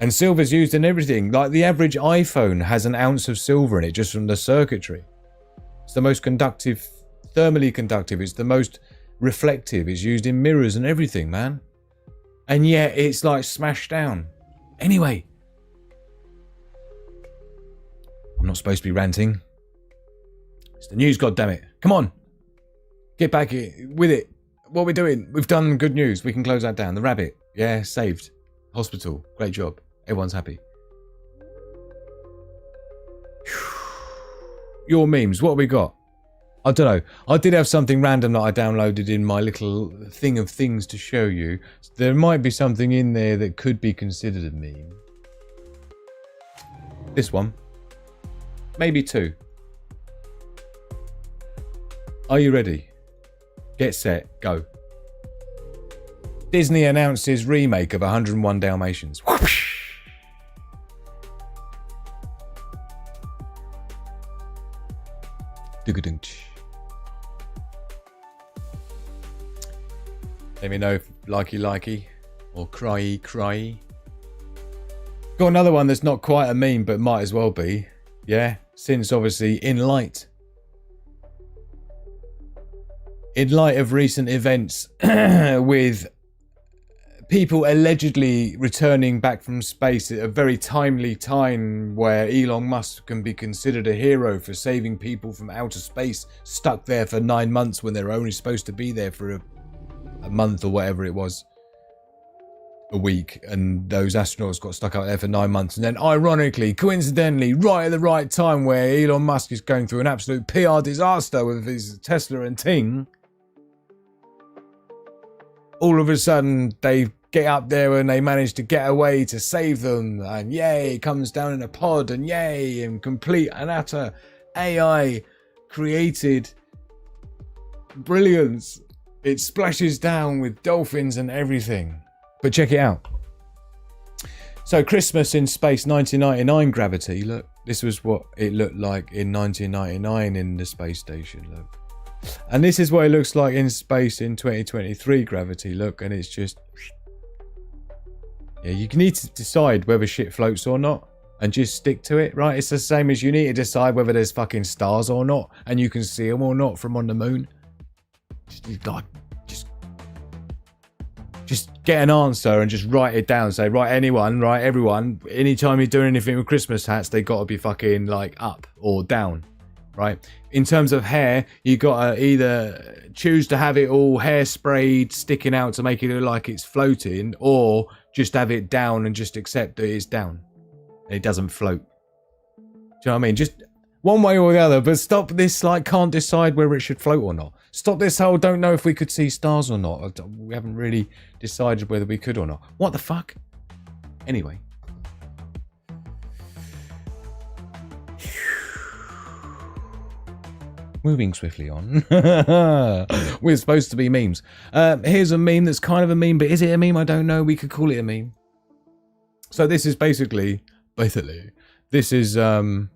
And silver's used in everything. Like, the average iPhone has an ounce of silver in it just from the circuitry. It's the most conductive, thermally conductive. It's the most reflective. It's used in mirrors and everything, man. And yet it's like smashed down. Anyway. I'm not supposed to be ranting. It's the news, goddammit. Come on. Get back with it. What are we doing? We've done good news. We can close that down. The rabbit. Yeah, saved. Hospital. Great job. Everyone's happy. Your memes. What have we got? I don't know. I did have something random that I downloaded in my little thing of things to show you. There might be something in there that could be considered a meme. This one. Maybe two. Are you ready? Get set, go. Disney announces remake of 101 Dalmatians. Whoosh! Let me know if likey or cryy. Got another one that's not quite a meme but might as well be. Yeah, since obviously in light of recent events with people allegedly returning back from space at a very timely time where Elon Musk can be considered a hero for saving people from outer space stuck there for 9 months when they're only supposed to be there for a month or whatever it was, a week, and those astronauts got stuck out there for 9 months, and then ironically, coincidentally, right at the right time where Elon Musk is going through an absolute PR disaster with his Tesla and ting, all of a sudden they get up there and they manage to get away to save them, and yay, it comes down in a pod, and yay, and complete and utter AI created brilliance. It splashes down with dolphins and everything. But check it out. So Christmas in Space 1999 gravity. Look, this was what it looked like in 1999 in the space station. Look. And this is what it looks like in space in 2023 gravity. Look, and it's just... Yeah, you need to decide whether shit floats or not. And just stick to it, right? It's the same as you need to decide whether there's fucking stars or not. And you can see them or not from on the moon. Just get an answer and just write it down. Say, right, anyone, right, everyone, anytime you're doing anything with Christmas hats, they got to be fucking like up or down, right? In terms of hair, you got to either choose to have it all hairsprayed, sticking out to make it look like it's floating, or just have it down and just accept that it's down. It doesn't float. Do you know what I mean? Just one way or the other, but stop this, like, can't decide whether it should float or not. Stop this whole don't know if we could see stars or not. We haven't really decided whether we could or not. What the fuck? Anyway. Moving swiftly on. We're supposed to be memes. Here's a meme that's kind of a meme, but is it a meme? I don't know. We could call it a meme. So this is basically, this is a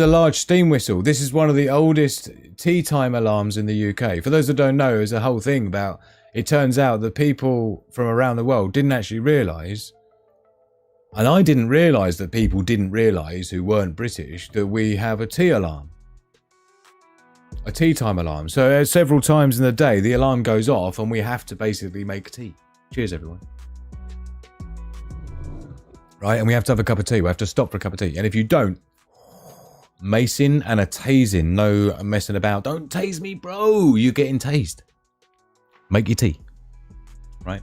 large steam whistle. This is one of the oldest tea time alarms in the UK. For those that don't know, there's a whole thing about, it turns out that people from around the world didn't actually realise, and I didn't realise that people didn't realise who weren't British, that we have a tea alarm. A tea time alarm. So several times in the day, the alarm goes off and we have to basically make tea. Cheers, everyone. Right, and we have to have a cup of tea. We have to stop for a cup of tea. And if you don't, macing and a tasing, no messing about. Don't tase me, bro. You're getting tased. Make your tea. Right?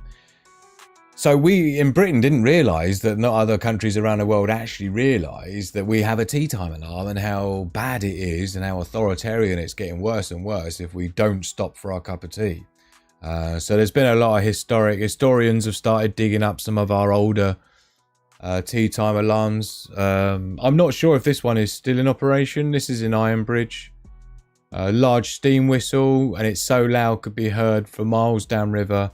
So we in Britain didn't realise that not other countries around the world actually realise that we have a tea time alarm and how bad it is and how authoritarian it's getting worse and worse if we don't stop for our cup of tea. So there's been a lot of historians have started digging up some of our older tea time alarms. I'm not sure if this one is still in operation. This is in Ironbridge. A large steam whistle, and it's so loud could be heard for miles downriver.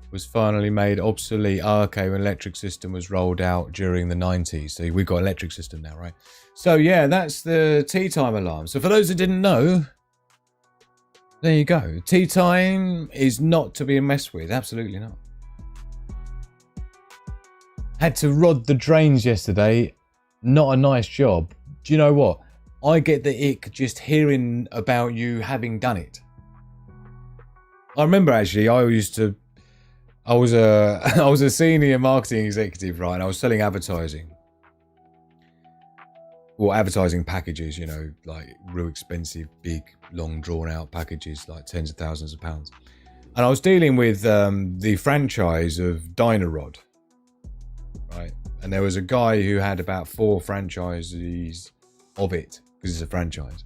Was finally made obsolete. Oh, okay, when electric system was rolled out during the 90s. So we've got electric system now, right? So yeah, that's the tea time alarm. So for those that didn't know, there you go. Tea time is not to be messed with. Absolutely not. Had to rod the drains yesterday. Not a nice job. Do you know what? I get the ick just hearing about you having done it. I remember actually, I was a senior marketing executive, right? And I was selling advertising. Well, advertising packages, you know, like real expensive, big, long drawn out packages, like tens of thousands of pounds. And I was dealing with the franchise of Dynarod, right? And there was a guy who had about 4 franchises of it, because it's a franchise.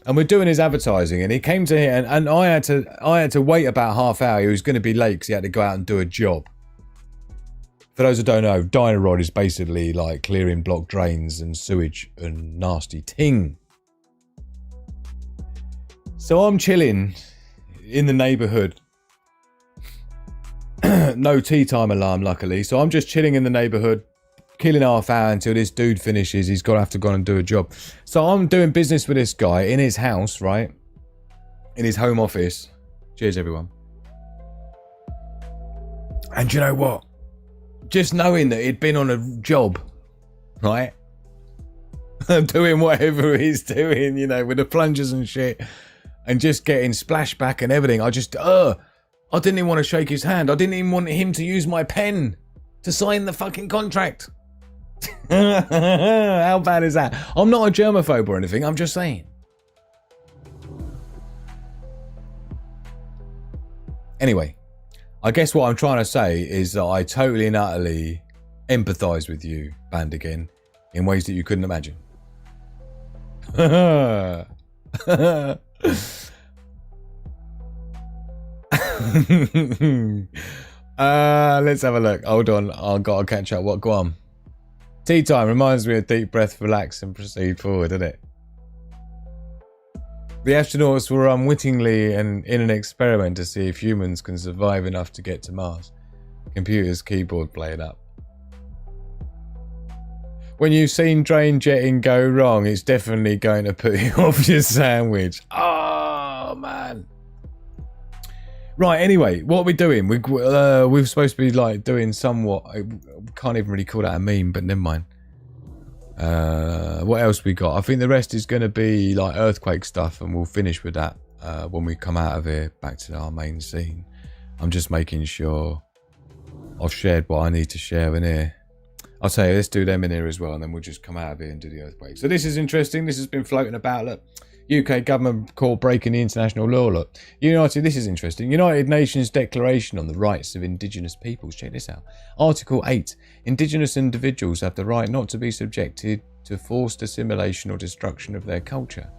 And we're doing his advertising, and he came to here, and I had to wait about half hour. He was going to be late because he had to go out and do a job. For those who don't know, Dynarod is basically like clearing blocked drains and sewage and nasty ting. So I'm chilling in the neighbourhood. No tea time alarm, luckily. So I'm just chilling in the neighbourhood, killing half hour until this dude finishes. He's got to have to go and do a job. So I'm doing business with this guy in his house, right? In his home office. Cheers, everyone. And you know what? Just knowing that he'd been on a job, right? Doing whatever he's doing, you know, with the plungers and shit. And just getting splashback and everything. I didn't even want to shake his hand. I didn't even want him to use my pen to sign the fucking contract. How bad is that? I'm not a germaphobe or anything. I'm just saying. Anyway, I guess what I'm trying to say is that I totally and utterly empathise with you, band again, in ways that you couldn't imagine. Let's have a look. Hold on, I've got to catch up. What? Go on. Tea time reminds me of deep breath, relax, and proceed forward, doesn't it? The astronauts were unwittingly in an experiment to see if humans can survive enough to get to Mars. Computer's keyboard playing up. When you've seen drain jetting go wrong, it's definitely going to put you off your sandwich. Oh, man. Right, anyway, what are we doing? We're supposed to be like doing somewhat. I can't even really call that a meme, but never mind. What else we got? I think the rest is going to be like earthquake stuff, and we'll finish with that when we come out of here back to our main scene. I'm just making sure I've shared what I need to share in here. I'll tell you, let's do them in here as well, and then we'll just come out of here and do the earthquake. So this is interesting. This has been floating about. Look. UK government caught breaking the international law. Look, this is interesting. United Nations Declaration on the Rights of Indigenous Peoples. Check this out. Article 8. Indigenous individuals have the right not to be subjected to forced assimilation or destruction of their culture.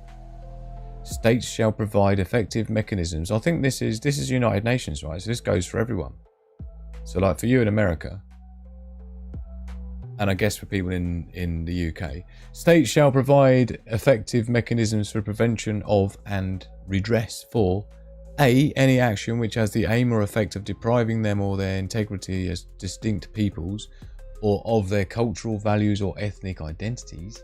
States shall provide effective mechanisms. I think this is United Nations, right? So this goes for everyone. So like for you in America, and I guess for people in the UK, states shall provide effective mechanisms for prevention of and redress for A. Any action which has the aim or effect of depriving them or their integrity as distinct peoples or of their cultural values or ethnic identities.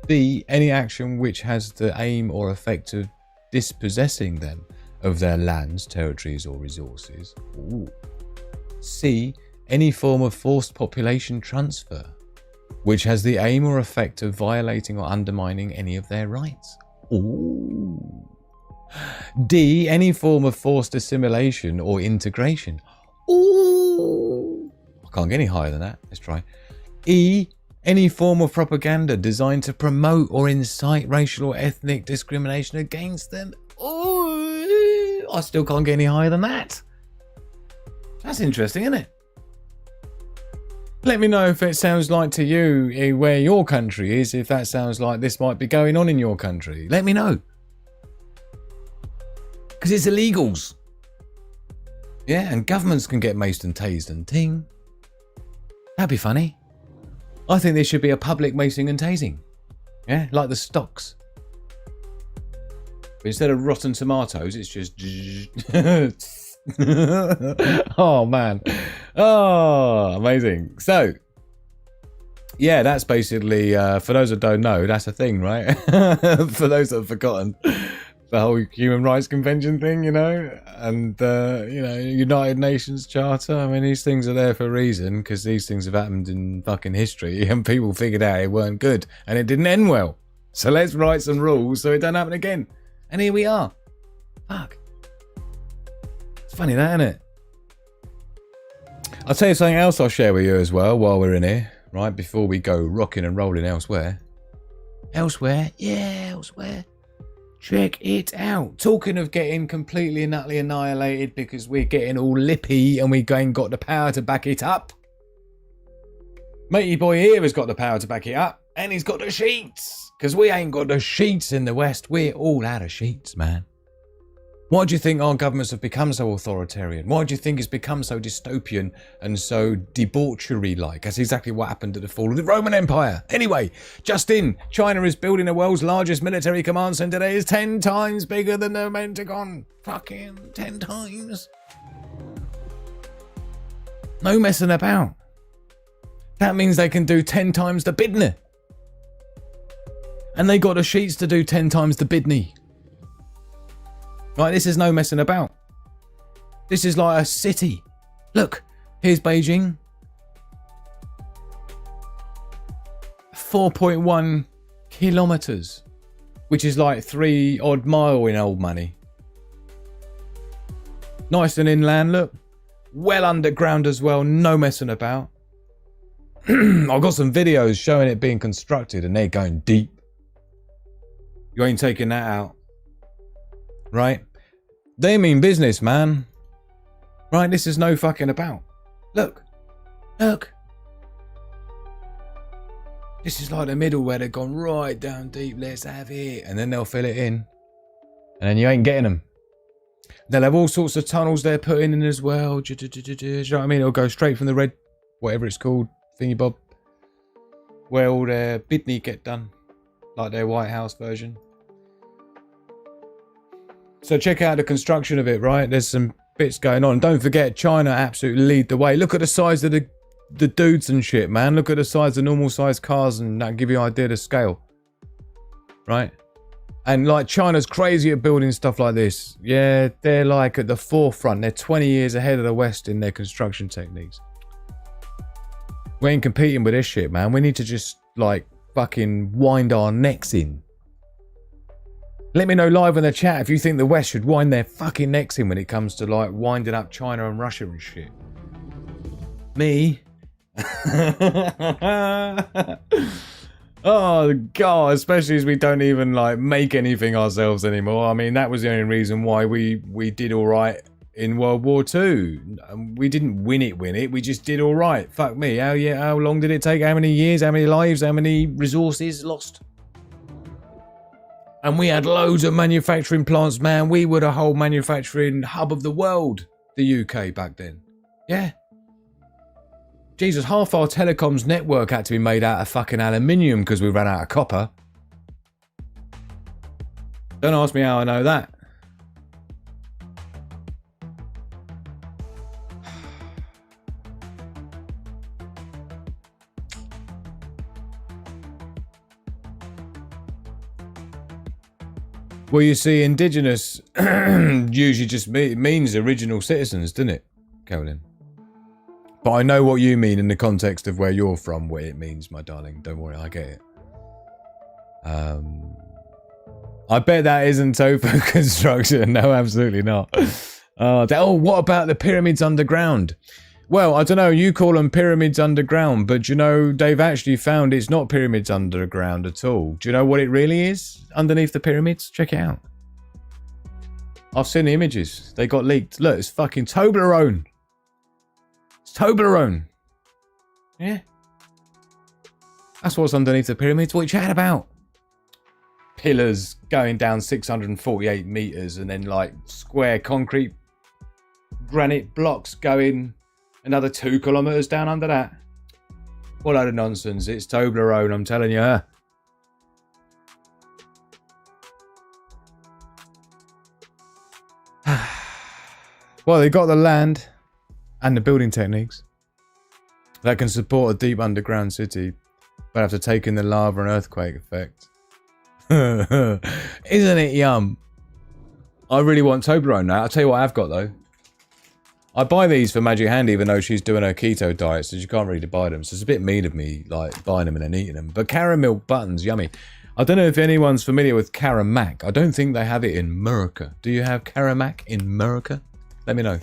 B. Any action which has the aim or effect of dispossessing them of their lands, territories or resources. Ooh. C. Any form of forced population transfer, which has the aim or effect of violating or undermining any of their rights. Ooh. D. Any form of forced assimilation or integration. Ooh. I can't get any higher than that. Let's try. E. Any form of propaganda designed to promote or incite racial or ethnic discrimination against them. Ooh. I still can't get any higher than that. That's interesting, isn't it? Let me know if it sounds like to you where your country is, if that sounds like this might be going on in your country. Let me know. Because it's illegals. Yeah, and governments can get maced and tased and ting. That'd be funny. I think there should be a public macing and tasing. Yeah, like the stocks. But instead of rotten tomatoes, it's just... Oh, man. Oh, amazing. So, yeah, that's basically, for those that don't know, that's a thing, right? For those that have forgotten, the whole Human Rights Convention thing, you know, and, you know, United Nations Charter. I mean, these things are there for a reason, because these things have happened in fucking history, and people figured out it weren't good, and it didn't end well. So let's write some rules so it don't happen again. And here we are. Fuck. It's funny that, isn't it? I'll tell you something else I'll share with you as well while we're in here, right? Before we go rocking and rolling elsewhere. Elsewhere? Yeah, elsewhere. Check it out. Talking of getting completely and utterly annihilated because we're getting all lippy and we ain't got the power to back it up. Matey boy here has got the power to back it up. And he's got the sheets. Because we ain't got the sheets in the West. We're all out of sheets, man. Why do you think our governments have become so authoritarian? Why do you think it's become so dystopian and so debauchery-like? That's exactly what happened at the fall of the Roman Empire. Anyway, just in, China is building the world's largest military command centre that is 10 times bigger than the Pentagon. Fucking 10 times. No messing about. That means they can do 10 times the bidney. And they got the sheets to do 10 times the bidney. Right, this is no messing about. This is like a city. Look, here's Beijing. 4.1 kilometres, which is like 3 odd mile in old money. Nice and inland, look. Well underground as well, no messing about. I've got some videos showing it being constructed and they're going deep. You ain't taking that out. Right? They mean business, man. Right? This is no fucking about. Look. Look. This is like the middle where they've gone right down deep. Let's have it. And then they'll fill it in. And then you ain't getting them. They'll have all sorts of tunnels they're putting in as well. Do you know what I mean? It'll go straight from the red, whatever it's called, thingy bob, where all their bidney get done. Like their White House version. So check out the construction of it, right? There's some bits going on. Don't forget, China absolutely lead the way. Look at the size of the dudes and shit, man. Look at the size of normal size cars and that'll give you an idea of the scale. Right? And like China's crazy at building stuff like this. Yeah, they're like at the forefront. They're 20 years ahead of the West in their construction techniques. We ain't competing with this shit, man. We need to just like fucking wind our necks in. Let me know live in the chat if you think the West should wind their fucking necks in when it comes to like winding up China and Russia and shit. Me? Oh God, especially as we don't even like make anything ourselves anymore. I mean, that was the only reason why we did all right in World War II. We didn't win it. We just did all right. Fuck me. How long did it take? How many years? How many lives? How many resources lost? And we had loads of manufacturing plants, man. We were the whole manufacturing hub of the world, the UK back then. Yeah. Jesus, half our telecoms network had to be made out of fucking aluminium because we ran out of copper. Don't ask me how I know that. Well, you see, indigenous usually just means original citizens, doesn't it, Carolyn? But I know what you mean in the context of where you're from, what it means, my darling. Don't worry, I get it. I bet that isn't tofu construction. No, absolutely not. Oh, what about the pyramids underground? Well, I don't know, you call them pyramids underground, but you know, they've actually found it's not pyramids underground at all. Do you know what it really is underneath the pyramids? Check it out. I've seen the images. They got leaked. Look, it's fucking Toblerone. It's Toblerone. Yeah. That's what's underneath the pyramids. What are you chatting about? Pillars going down 648 meters and then like square concrete granite blocks going another 2 kilometers down under that. What a load of nonsense. It's Toblerone, I'm telling you. Well, they got the land and the building techniques that can support a deep underground city, but after taking the lava and earthquake effect. Isn't it yum? I really want Toblerone now. I'll tell you what I've got though. I buy these for Magic Hand even though she's doing her keto diet, so you can't really buy them. So it's a bit mean of me, like, buying them and then eating them. But caramel buttons, yummy. I don't know if anyone's familiar with Caramac. I don't think they have it in America. Do you have Caramac in America? Let me know.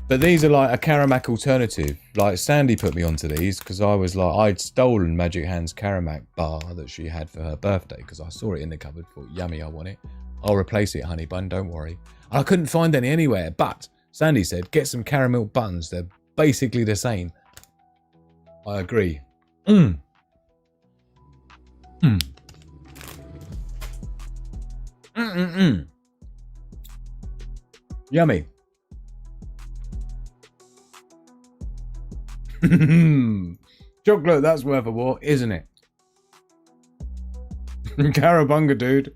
But these are like a Caramac alternative. Like, Sandy put me onto these because I was like, I'd stolen Magic Hand's Caramac bar that she had for her birthday because I saw it in the cupboard. Thought, yummy, I want it. I'll replace it, honey bun, don't worry. I couldn't find any anywhere, but Sandy said, get some caramel buttons. They're basically the same. I agree. Mmm. Mmm. Mmm. Yummy. Chocolate, that's worth a war, isn't it? Carabunga, dude.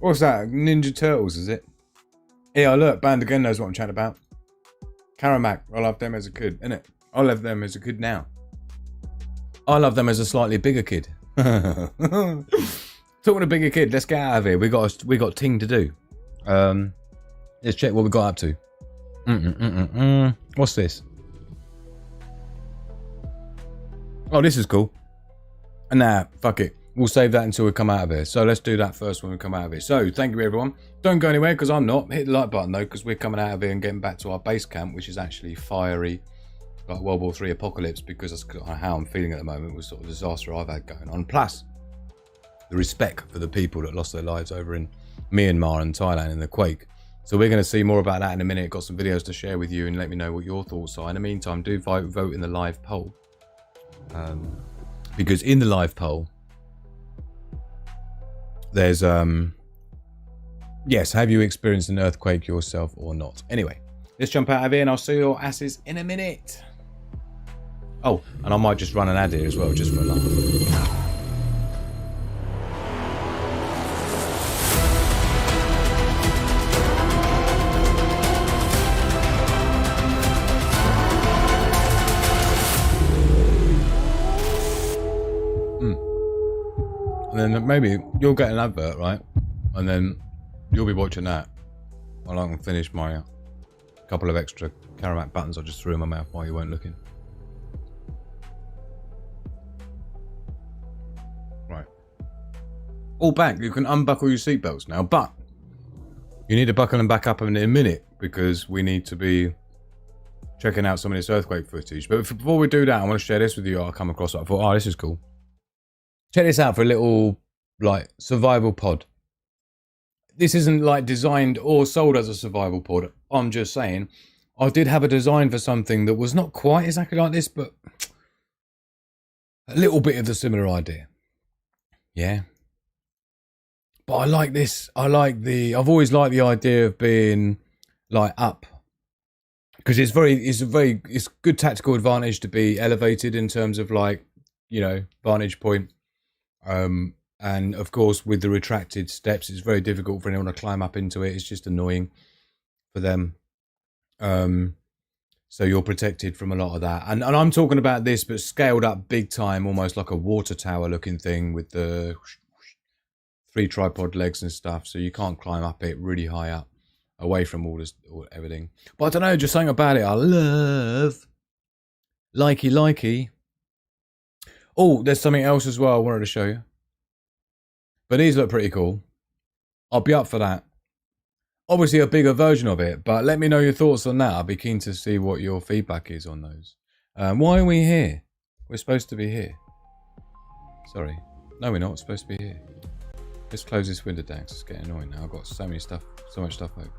What's that? Ninja Turtles, is it? Yeah, look, Band again knows what I'm chatting about. Caramac, I loved them as a kid, innit? I love them as a kid now. I love them as a slightly bigger kid. Talking a bigger kid, let's get out of here. We got ting to do. Let's check what we got up to. What's this? Oh, this is cool. Nah, fuck it. We'll save that until we come out of here. So let's do that first when we come out of here. So thank you, everyone. Don't go anywhere because I'm not. Hit the like button though, because we're coming out of here and getting back to our base camp, which is actually fiery, like World War III apocalypse, because that's how I'm feeling at the moment with sort of disaster I've had going on. Plus, the respect for the people that lost their lives over in Myanmar and Thailand in the quake. So we're going to see more about that in a minute. Got some videos to share with you and let me know what your thoughts are. In the meantime, do vote in the live poll. Because in the live poll, there's yes, have you experienced an earthquake yourself or not? Anyway, let's jump out of here and I'll see your asses in a minute. Oh, and I might just run an ad here as well, just for a laugh. And then maybe you'll get an advert, right? And then you'll be watching that while I can finish my couple of extra Caramac buttons I just threw in my mouth while you weren't looking. Right. All back. You can unbuckle your seatbelts now, but you need to buckle them back up in a minute because we need to be checking out some of this earthquake footage. But before we do that, I want to share this with you. I come across it. I thought, oh, this is cool. Check this out for a little, like, survival pod. This isn't, like, designed or sold as a survival pod. I'm just saying, I did have a design for something that was not quite exactly like this, but a little bit of the similar idea. Yeah. But I like this. I've always liked the idea of being, like, up. Because it's good tactical advantage to be elevated in terms of, like, you know, vantage point. And of course with the retracted steps it's very difficult for anyone to climb up into it. It's just annoying for them. So you're protected from a lot of that, and I'm talking about this but scaled up big time, almost like a water tower looking thing with the 3 tripod legs and stuff, so you can't climb up it really high up away from all this or everything. But I don't know, just something about it I love. Likey. Oh, there's something else as well I wanted to show you. But these look pretty cool. I'll be up for that. Obviously a bigger version of it, but let me know your thoughts on that. I'll be keen to see what your feedback is on those. Why are we here? We're supposed to be here. Sorry. No, we're not. We're supposed to be here. Let's close this window down. It's getting annoying now. I've got so much stuff open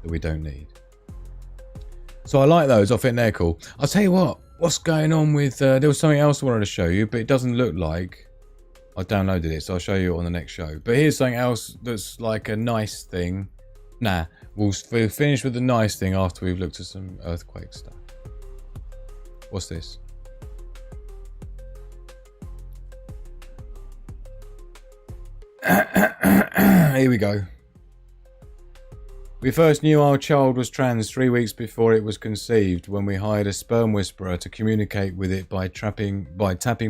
that we don't need. So I like those. I think they're cool. I'll tell you what. What's going on with... there was something else I wanted to show you, but it doesn't look like... I downloaded it, so I'll show you on the next show. But here's something else that's like a nice thing Nah, we'll finish with the nice thing after we've looked at some earthquake stuff. What's this? Here we go. We first knew our child was trans 3 weeks before it was conceived when we hired a sperm whisperer to communicate with it by tapping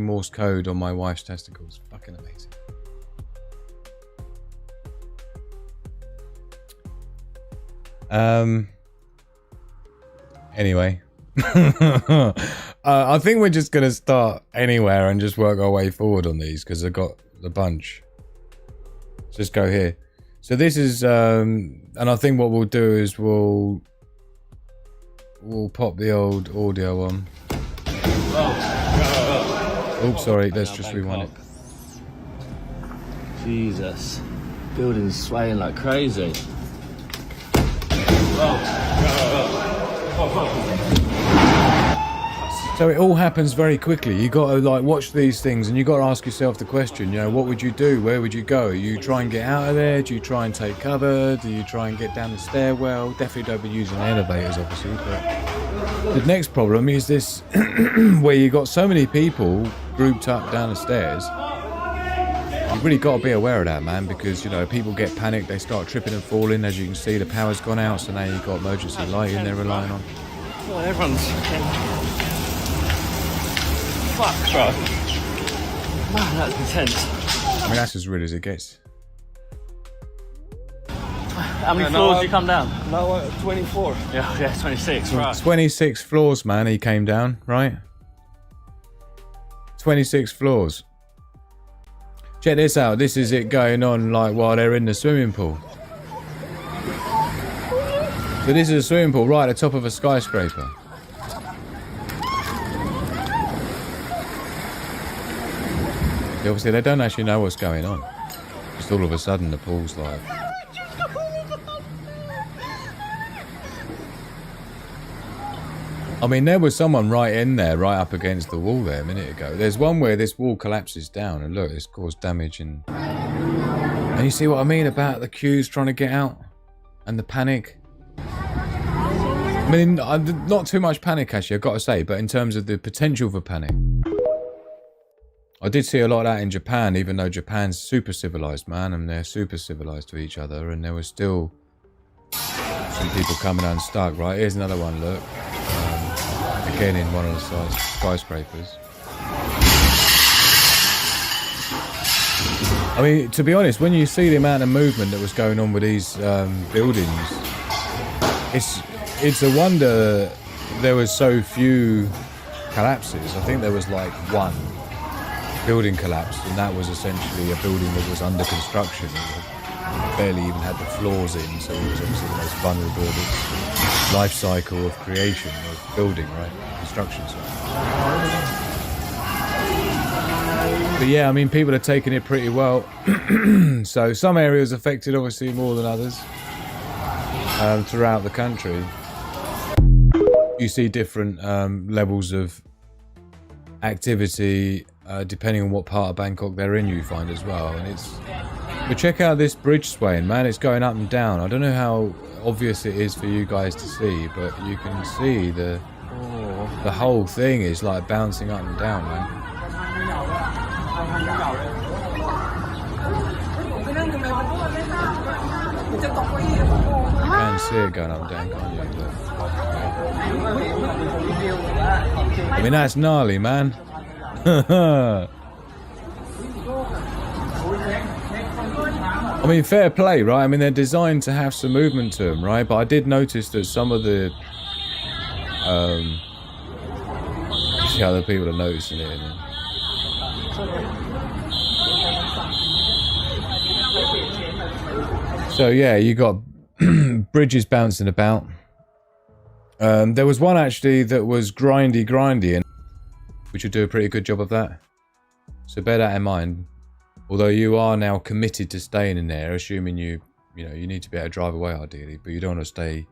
Morse code on my wife's testicles. Fucking amazing. Anyway. I think we're just going to start anywhere and just work our way forward on these because I've got a bunch. Let's just go here. So this is, and I think what we'll do is we'll pop the old audio on. Oops, sorry, let's just rewind it. Jesus, building's swaying like crazy. So it all happens very quickly. You got to like watch these things and you got to ask yourself the question, you know, what would you do? Where would you go? You try and get out of there? Do you try and take cover? Do you try and get down the stairwell? Definitely don't be using elevators, obviously. But the next problem is this, where you got so many people grouped up down the stairs. You've really got to be aware of that, man, because, you know, people get panicked, they start tripping and falling. As you can see, the power's gone out, so now you've got emergency lighting they're relying on. Well, everyone's fuck, bro. Man, that's intense. I mean, that's as real as it gets. How many floors did you come down? Now 24. Yeah, 26, right. 26 floors, man, he came down, right? 26 floors. Check this out. This is it going on like while they're in the swimming pool. So this is a swimming pool right at the top of a skyscraper. Obviously, they don't actually know what's going on. Just all of a sudden, the pool's like... I mean, there was someone right in there, right up against the wall there a minute ago. There's one where this wall collapses down, and look, it's caused damage. And you see what I mean about the queues trying to get out? And the panic? I mean, not too much panic, actually, I've got to say, but in terms of the potential for panic. I did see a lot of that in Japan, even though Japan's super civilized, man, and they're super civilized to each other, and there was still some people coming unstuck, right? Here's another one, look. Again in one of the skyscrapers. I mean, to be honest, when you see the amount of movement that was going on with these buildings, it's a wonder there was so few collapses. I think there was like one building collapsed, and that was essentially a building that was under construction. It barely even had the floors in, so it was obviously the most vulnerable of its life cycle of creation, of building, right? Construction site. But yeah, I mean, people are taking it pretty well. So some areas affected obviously more than others throughout the country. You see different levels of activity depending on what part of Bangkok they're in, you find as well. And but check out this bridge swaying, man. It's going up and down. I don't know how obvious it is for you guys to see, but you can see the whole thing is like bouncing up and down, man. You can see it going up and down, can't you? I mean, that's gnarly, man. I mean, fair play, right? I mean, they're designed to have some movement to them, right? But I did notice that some of the see how the people are noticing it. So yeah, you got bridges bouncing about. There was one actually that was grindy, and which would do a pretty good job of that. So bear that in mind. Although you are now committed to staying in there, assuming you need to be able to drive away ideally, but you don't want to stay.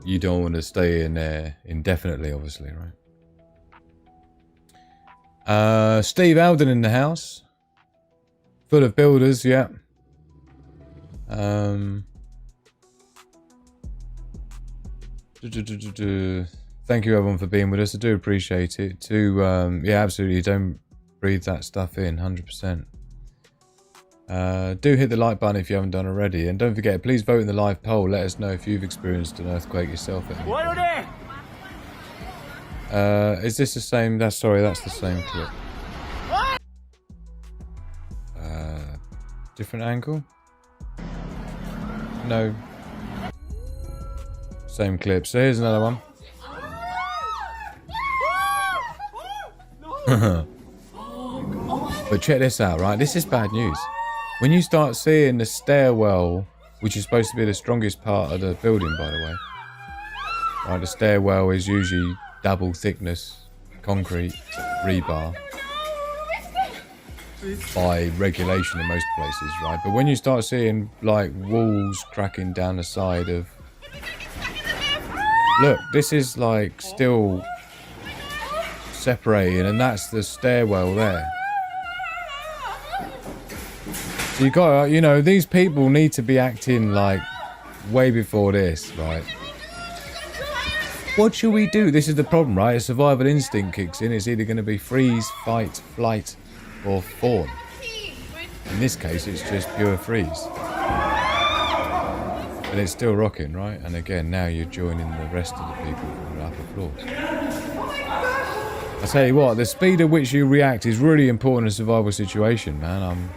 You don't want to stay in there indefinitely, obviously, right? Steve Alden in the house. Full of builders, yeah. Thank you everyone for being with us. I do appreciate it. Yeah, absolutely. Don't breathe that stuff in, 100%. Do hit the like button if you haven't done already, and don't forget, please vote in the live poll. Let us know if you've experienced an earthquake yourself. Is this the same? That's the same clip. Different angle? No. Same clip. So here's another one. But check this out, right? This is bad news. When you start seeing the stairwell, which is supposed to be the strongest part of the building, by the way. Right, the stairwell is usually double thickness concrete rebar by regulation in most places, right? But when you start seeing like walls cracking down the side of, look, this is like still separating, and that's the stairwell there. So you got, you know, these people need to be acting like way before this, right? What should we do? This is the problem, right? A survival instinct kicks in. It's either going to be freeze, fight, flight, or fawn. In this case, it's just pure freeze. And it's still rocking, right? And again, now you're joining the rest of the people from the upper floors. I tell you what, the speed at which you react is really important in a survival situation, man. I'm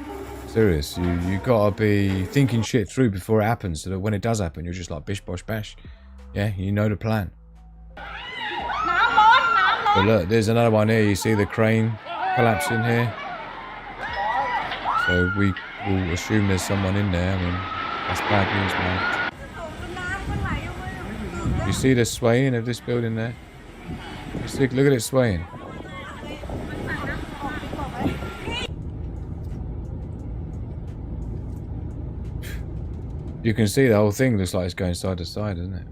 serious. You gotta be thinking shit through before it happens, so that when it does happen, you're just like bish bosh bash. Yeah, you know the plan. But look, there's another one here. You see the crane collapsing here. So we will assume there's someone in there. I mean, that's bad news, man. You see the swaying of this building there? Look at it swaying. You can see the whole thing looks like it's going side to side, doesn't it?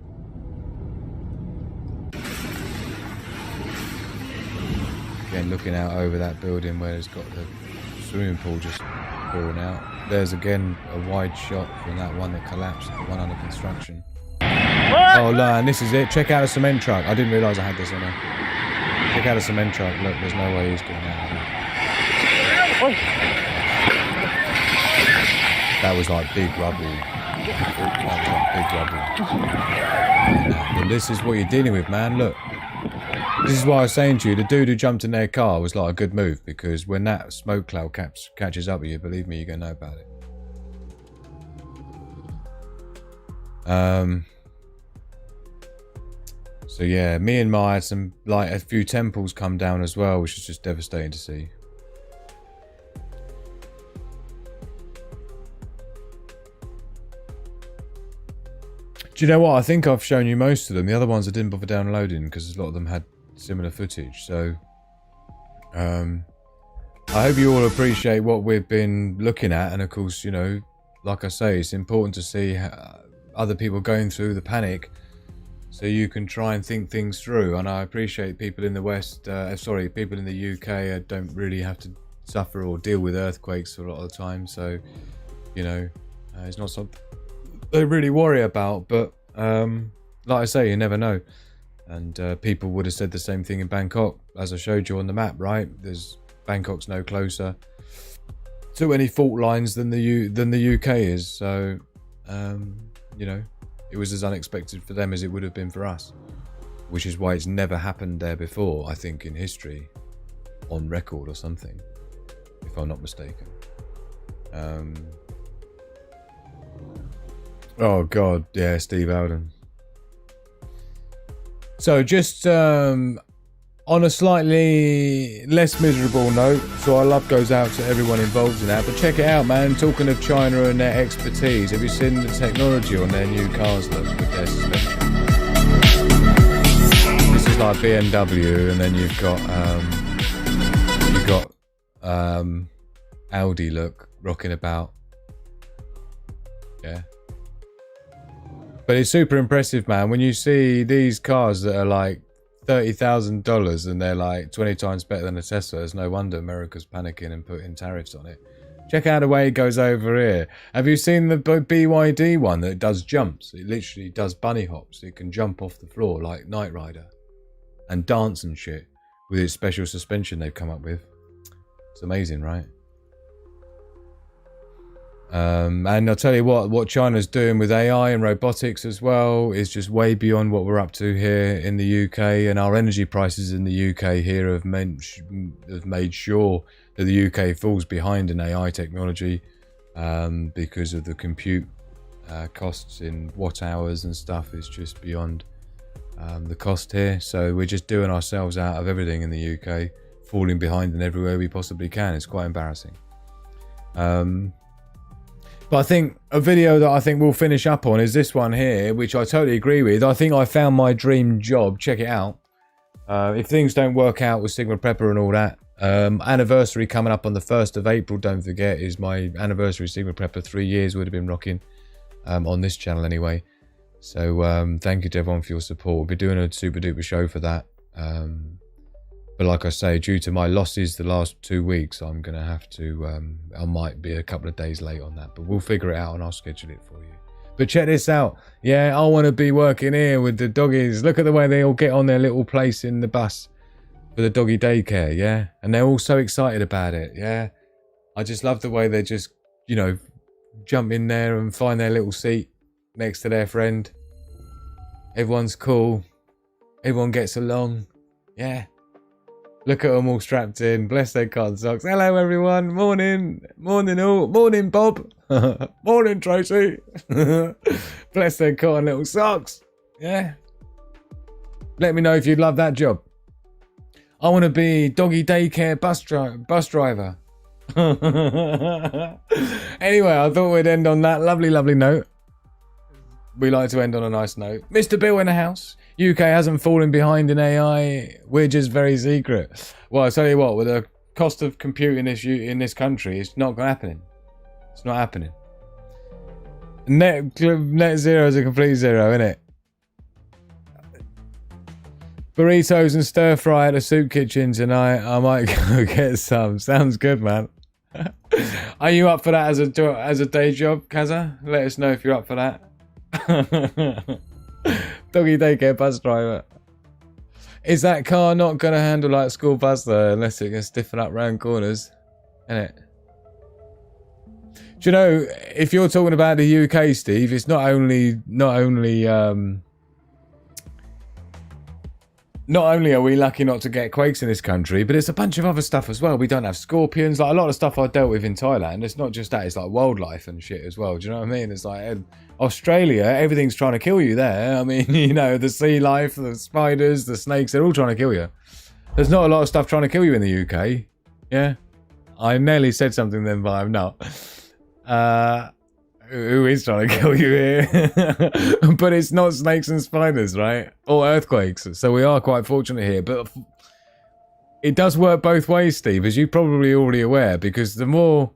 Again, looking out over that building where it's got the swimming pool just pouring out. There's again a wide shot from that one that collapsed, the one under construction. Oh no, and this is it. Check out a cement truck. I didn't realise I had this on there. Check out a cement truck. Look, there's no way he's getting out of that. That was like big rubble. And this is what you're dealing with, man. Look. This is why I was saying to you, the dude who jumped in their car was like a good move, because when that smoke cloud catches up with you, believe me, you're going to know about it. So yeah, Myanmar had some, like, a few temples come down as well, which is just devastating to see. Do you know what? I think I've shown you most of them. The other ones I didn't bother downloading because a lot of them had similar footage. So I hope you all appreciate what we've been looking at. And of course, you know, like I say, it's important to see other people going through the panic so you can try and think things through. And I appreciate people in the West, people in the UK don't really have to suffer or deal with earthquakes a lot of the time. So, you know, it's not something they really worry about, but like I say, you never know. And people would have said the same thing in Bangkok, as I showed you on the map, right? Bangkok's no closer to any fault lines than the UK is. So you know, it was as unexpected for them as it would have been for us, which is why it's never happened there before, I think, in history, on record or something, if I'm not mistaken. Oh God, yeah, Steve Alden. So just on a slightly less miserable note, so our love goes out to everyone involved in that. But check it out, man. Talking of China and their expertise, have you seen the technology on their new cars? Look, with their suspension. This is like BMW, and then you've got Audi. Look, rocking about. Yeah. But it's super impressive, man. When you see these cars that are like $30,000 and they're like 20 times better than a Tesla, there's no wonder America's panicking and putting tariffs on it. Check out the way it goes over here. Have you seen the BYD one that does jumps? It literally does bunny hops. It can jump off the floor like Knight Rider and dance and shit with its special suspension they've come up with. It's amazing, right? And I'll tell you what China's doing with AI and robotics as well is just way beyond what we're up to here in the UK, and our energy prices in the UK here have made sure that the UK falls behind in AI technology because of the compute costs in watt hours and stuff is just beyond the cost here. So we're just doing ourselves out of everything in the UK, falling behind in everywhere we possibly can. It's quite embarrassing. But I think a video that I think we'll finish up on is this one here, which I totally agree with. I think I found my dream job. Check it out. If things don't work out with Sigma Prepper and all that, anniversary coming up on the 1st of April, don't forget, is my anniversary Sigma Prepper. 3 years would have been rocking on this channel anyway. So thank you to everyone for your support. We'll be doing a super duper show for that. But like I say, due to my losses the last 2 weeks, I'm going to have to, I might be a couple of days late on that, but we'll figure it out and I'll schedule it for you. But check this out. Yeah, I want to be working here with the doggies. Look at the way they all get on their little place in the bus for the doggy daycare, yeah? And they're all so excited about it, yeah? I just love the way they just, you know, jump in there and find their little seat next to their friend. Everyone's cool. Everyone gets along, yeah? Look at them all strapped in. Bless their cotton socks. Hello, everyone. Morning. Morning, all. Morning, Bob. Morning, Tracy. Bless their cotton little socks. Yeah. Let me know if you'd love that job. I want to be doggy daycare bus driver. Anyway, I thought we'd end on that lovely, lovely note. We like to end on a nice note. Mr. Bill in the house. UK hasn't fallen behind in AI. We're just very secret. Well, I tell you what, with the cost of computing issue in this country, it's not happening. It's not happening. Net zero is a complete zero, isn't it? Burritos and stir fry at the soup kitchen tonight. I might go get some. Sounds good, man. Are you up for that as a day job, Kaza? Let us know if you're up for that. Doggy daycare bus driver. Is that car not going to handle like a school bus though, unless it can stiffen up round corners? Innit? Do you know, if you're talking about the UK, Steve, it's not only are we lucky not to get quakes in this country, but it's a bunch of other stuff as well. We don't have scorpions. Like a lot of stuff I dealt with in Thailand, it's not just that, it's like wildlife and shit as well. Do you know what I mean? It's like Australia, everything's trying to kill you there. I mean, you know, the sea life, the spiders, the snakes, they're all trying to kill you. There's not a lot of stuff trying to kill you in the UK. Yeah? I nearly said something then, but I'm not. Who is trying to kill you here? But it's not snakes and spiders, right? Or earthquakes. So we are quite fortunate here. But it does work both ways, Steve, as you're probably already aware, because the more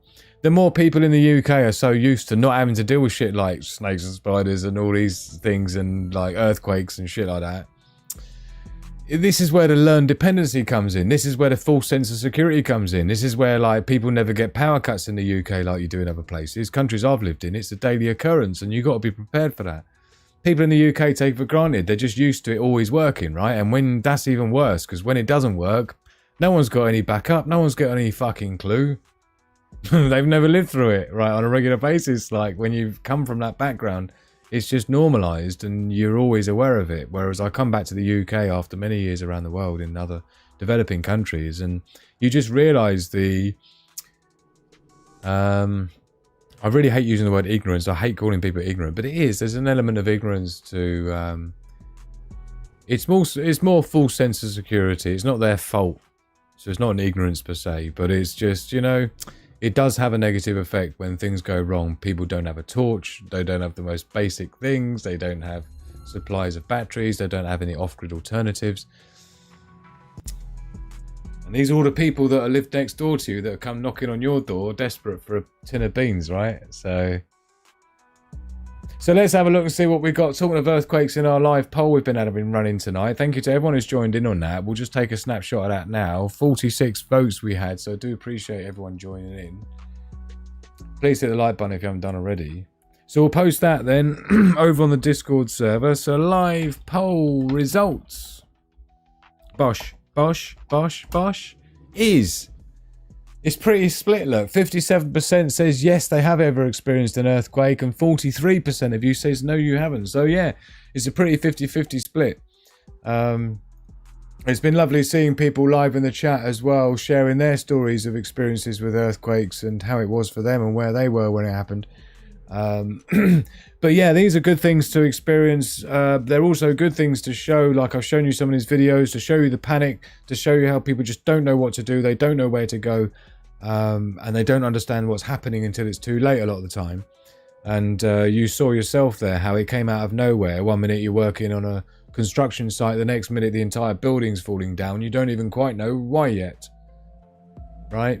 people in the UK are so used to not having to deal with shit like snakes and spiders and all these things and like earthquakes and shit like that. This is where the learned dependency comes in. This is where the false sense of security comes in. This is where like people never get power cuts in the UK like you do in other places. Countries I've lived in, it's a daily occurrence and you've got to be prepared for that. People in the UK take for granted. They're just used to it always working, right? And when that's even worse, because when it doesn't work, no one's got any backup. No one's got any fucking clue. They've never lived through it, right, on a regular basis. Like when you've come from that background, it's just normalized and you're always aware of it. Whereas I come back to the UK after many years around the world in other developing countries and you just realize the I really hate using the word ignorance. I hate calling people ignorant, but it is. There's an element of ignorance to it's more false sense of security. It's not their fault. So it's not an ignorance per se, but it's just, you know, it does have a negative effect when things go wrong. People don't have a torch. They don't have the most basic things. They don't have supplies of batteries. They don't have any off-grid alternatives. And these are all the people that live next door to you that come knocking on your door, desperate for a tin of beans, right? So let's have a look and see what we've got. Talking of earthquakes in our live poll we've been running tonight. Thank you to everyone who's joined in on that. We'll just take a snapshot of that now. 46 votes we had, so I do appreciate everyone joining in. Please hit the like button if you haven't done already. So we'll post that then over on the Discord server. So live poll results. Bosh is. It's pretty split, look. 57% says yes, they have ever experienced an earthquake, and 43% of you says no, you haven't. So yeah, it's a pretty 50-50 split. It's been lovely seeing people live in the chat as well, sharing their stories of experiences with earthquakes and how it was for them and where they were when it happened. But yeah, these are good things to experience. They're also good things to show, like I've shown you some of these videos, to show you the panic, to show you how people just don't know what to do, they don't know where to go, and they don't understand what's happening until it's too late a lot of the time. And you saw yourself there, how it came out of nowhere. One minute you're working on a construction site, the next minute the entire building's falling down. You don't even quite know why yet, right?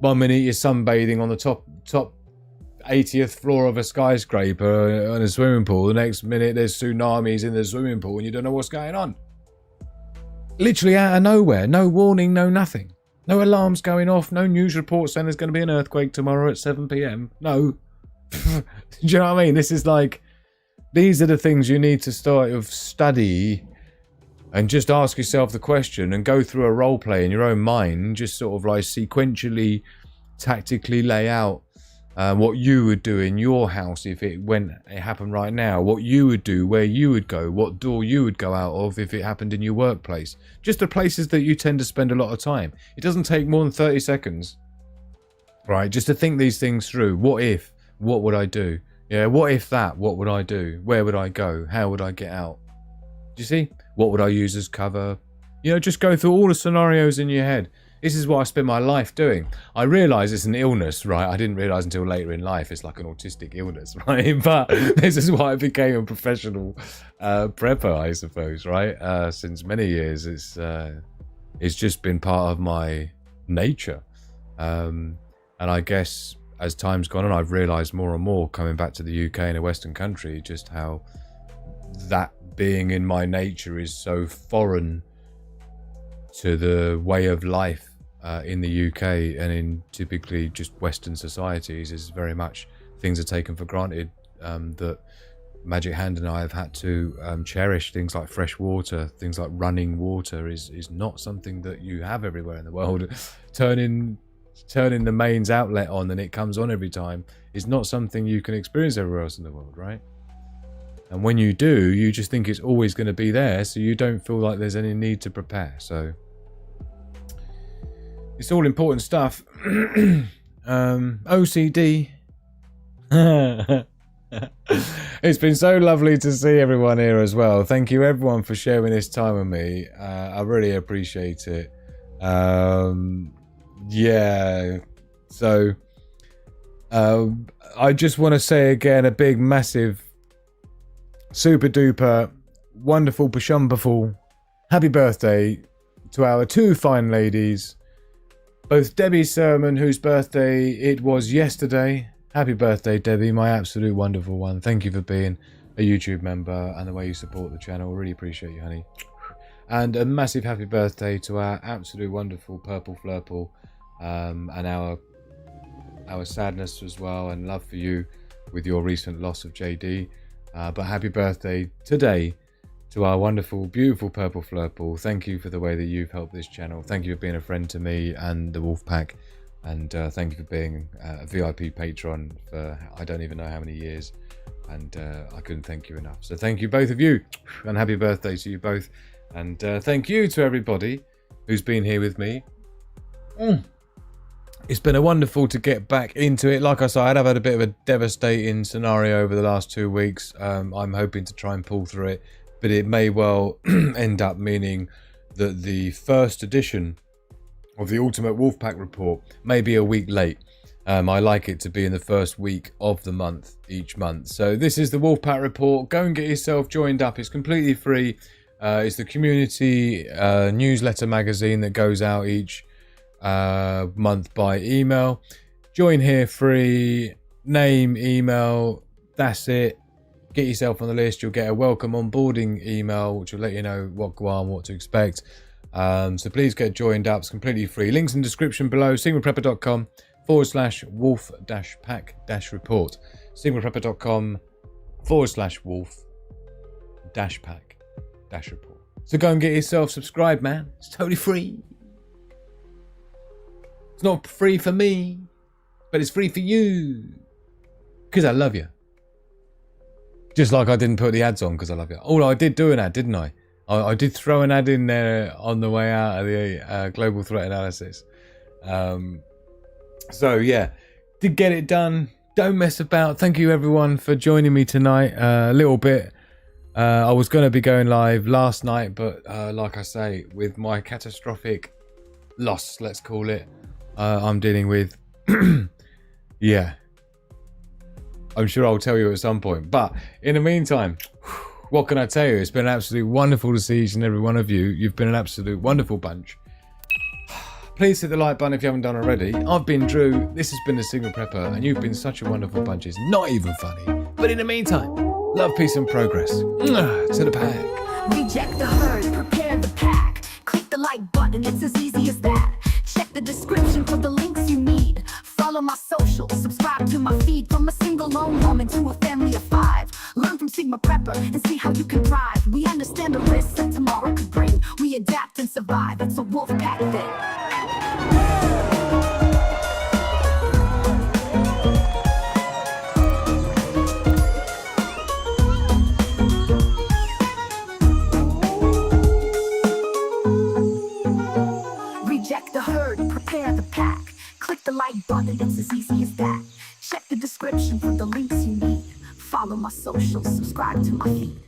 One minute you're sunbathing on the top 80th floor of a skyscraper in a swimming pool. The next minute there's tsunamis in the swimming pool and you don't know what's going on. Literally out of nowhere. No warning, no nothing. No alarms going off. No news report saying there's going to be an earthquake tomorrow at 7 p.m. No. Do you know what I mean? This is like, these are the things you need to start of study and just ask yourself the question and go through a role play in your own mind. Just sort of like sequentially, tactically lay out what you would do in your house if it happened right now, what you would do, where you would go, what door you would go out of if it happened in your workplace. Just the places that you tend to spend a lot of time. It doesn't take more than 30 seconds, right? Just to think these things through. What if? What would I do? Yeah, what if that? What would I do? Where would I go? How would I get out? Do you see? What would I use as cover? You know, just go through all the scenarios in your head. This is what I spent my life doing. I realise it's an illness, right? I didn't realise until later in life it's like an autistic illness, right? But this is why I became a professional prepper, I suppose, right? Since many years, it's just been part of my nature. And I guess as time's gone on, I've realised more and more coming back to the UK and a Western country, just how that being in my nature is so foreign to the way of life in the UK and in typically just Western societies. Is very much things are taken for granted, that Magic Hand and I have had to cherish. Things like fresh water, things like running water is not something that you have everywhere in the world. Turning the mains outlet on and it comes on every time is not something you can experience everywhere else in the world, right? And when you do, you just think it's always going to be there, so you don't feel like there's any need to prepare. So it's all important stuff. OCD. It's been so lovely to see everyone here as well. Thank you everyone for sharing this time with me. I really appreciate it. Yeah, so I just want to say again a big massive super duper wonderful pashumberful happy birthday to our two fine ladies, both Debbie Sermon, whose birthday it was yesterday. Happy birthday, Debbie, my absolute wonderful one. Thank you for being a YouTube member and the way you support the channel. Really appreciate you, honey. And a massive happy birthday to our absolute wonderful Purple Flurple, and our sadness as well, and love for you with your recent loss of JD. But happy birthday today to our wonderful, beautiful Purple Flurple. Thank you for the way that you've helped this channel. Thank you for being a friend to me and the Wolfpack. And thank you for being a VIP patron for I don't even know how many years. And I couldn't thank you enough. So thank you, both of you. And happy birthday to you both. And thank you to everybody who's been here with me. It's been a wonderful to get back into it. Like I said, I've had a bit of a devastating scenario over the last 2 weeks. I'm hoping to try and pull through it, but it may well end up meaning that the first edition of the Ultimate Wolfpack Report may be a week late. I like it to be in the first week of the month, each month. So this is the Wolfpack Report. Go and get yourself joined up. It's completely free. It's the community newsletter magazine that goes out each month by email. Join here free, name, email, that's it. Get yourself on the list. You'll get a welcome onboarding email which will let you know what go on, what to expect. So please get joined up. It's completely free. Links in the description below, sigmaprepper.com. /wolf-pack-report. sigmaprepper.com/wolf-pack-report. So go and get yourself subscribed, man. It's totally free. It's not free for me, but it's free for you. Because I love you. Just like I didn't put the ads on because I love you. Oh, I did do an ad, didn't I? I did throw an ad in there on the way out of the global threat analysis. So yeah, did get it done. Don't mess about. Thank you everyone for joining me tonight. A little bit. I was going to be going live last night, but like I say, with my catastrophic loss, let's call it, I'm dealing with. Yeah. I'm sure I'll tell you at some point. But in the meantime, what can I tell you? It's been absolutely wonderful to see each and every one of you. You've been an absolute wonderful bunch. Please hit the like button if you haven't done already. I've been Drew. This has been the Sigma Prepper, and you've been such a wonderful bunch. It's not even funny. But in the meantime, love, peace, and progress. To the pack. Reject the herd, prepare the pack. Click the like button, it's as easy as that. Check the description for the links you need. Follow my socials, subscribe to my feed. From a single lone woman to a family of 5. Learn from Sigma Prepper and see how you can thrive. We understand the risks that tomorrow could bring. We adapt and survive, it's a wolf pack thing. Reject the herd, prepare the pack. Click the like button, it's as easy as that. Check the description for the links you need. Follow my socials, subscribe to my feed.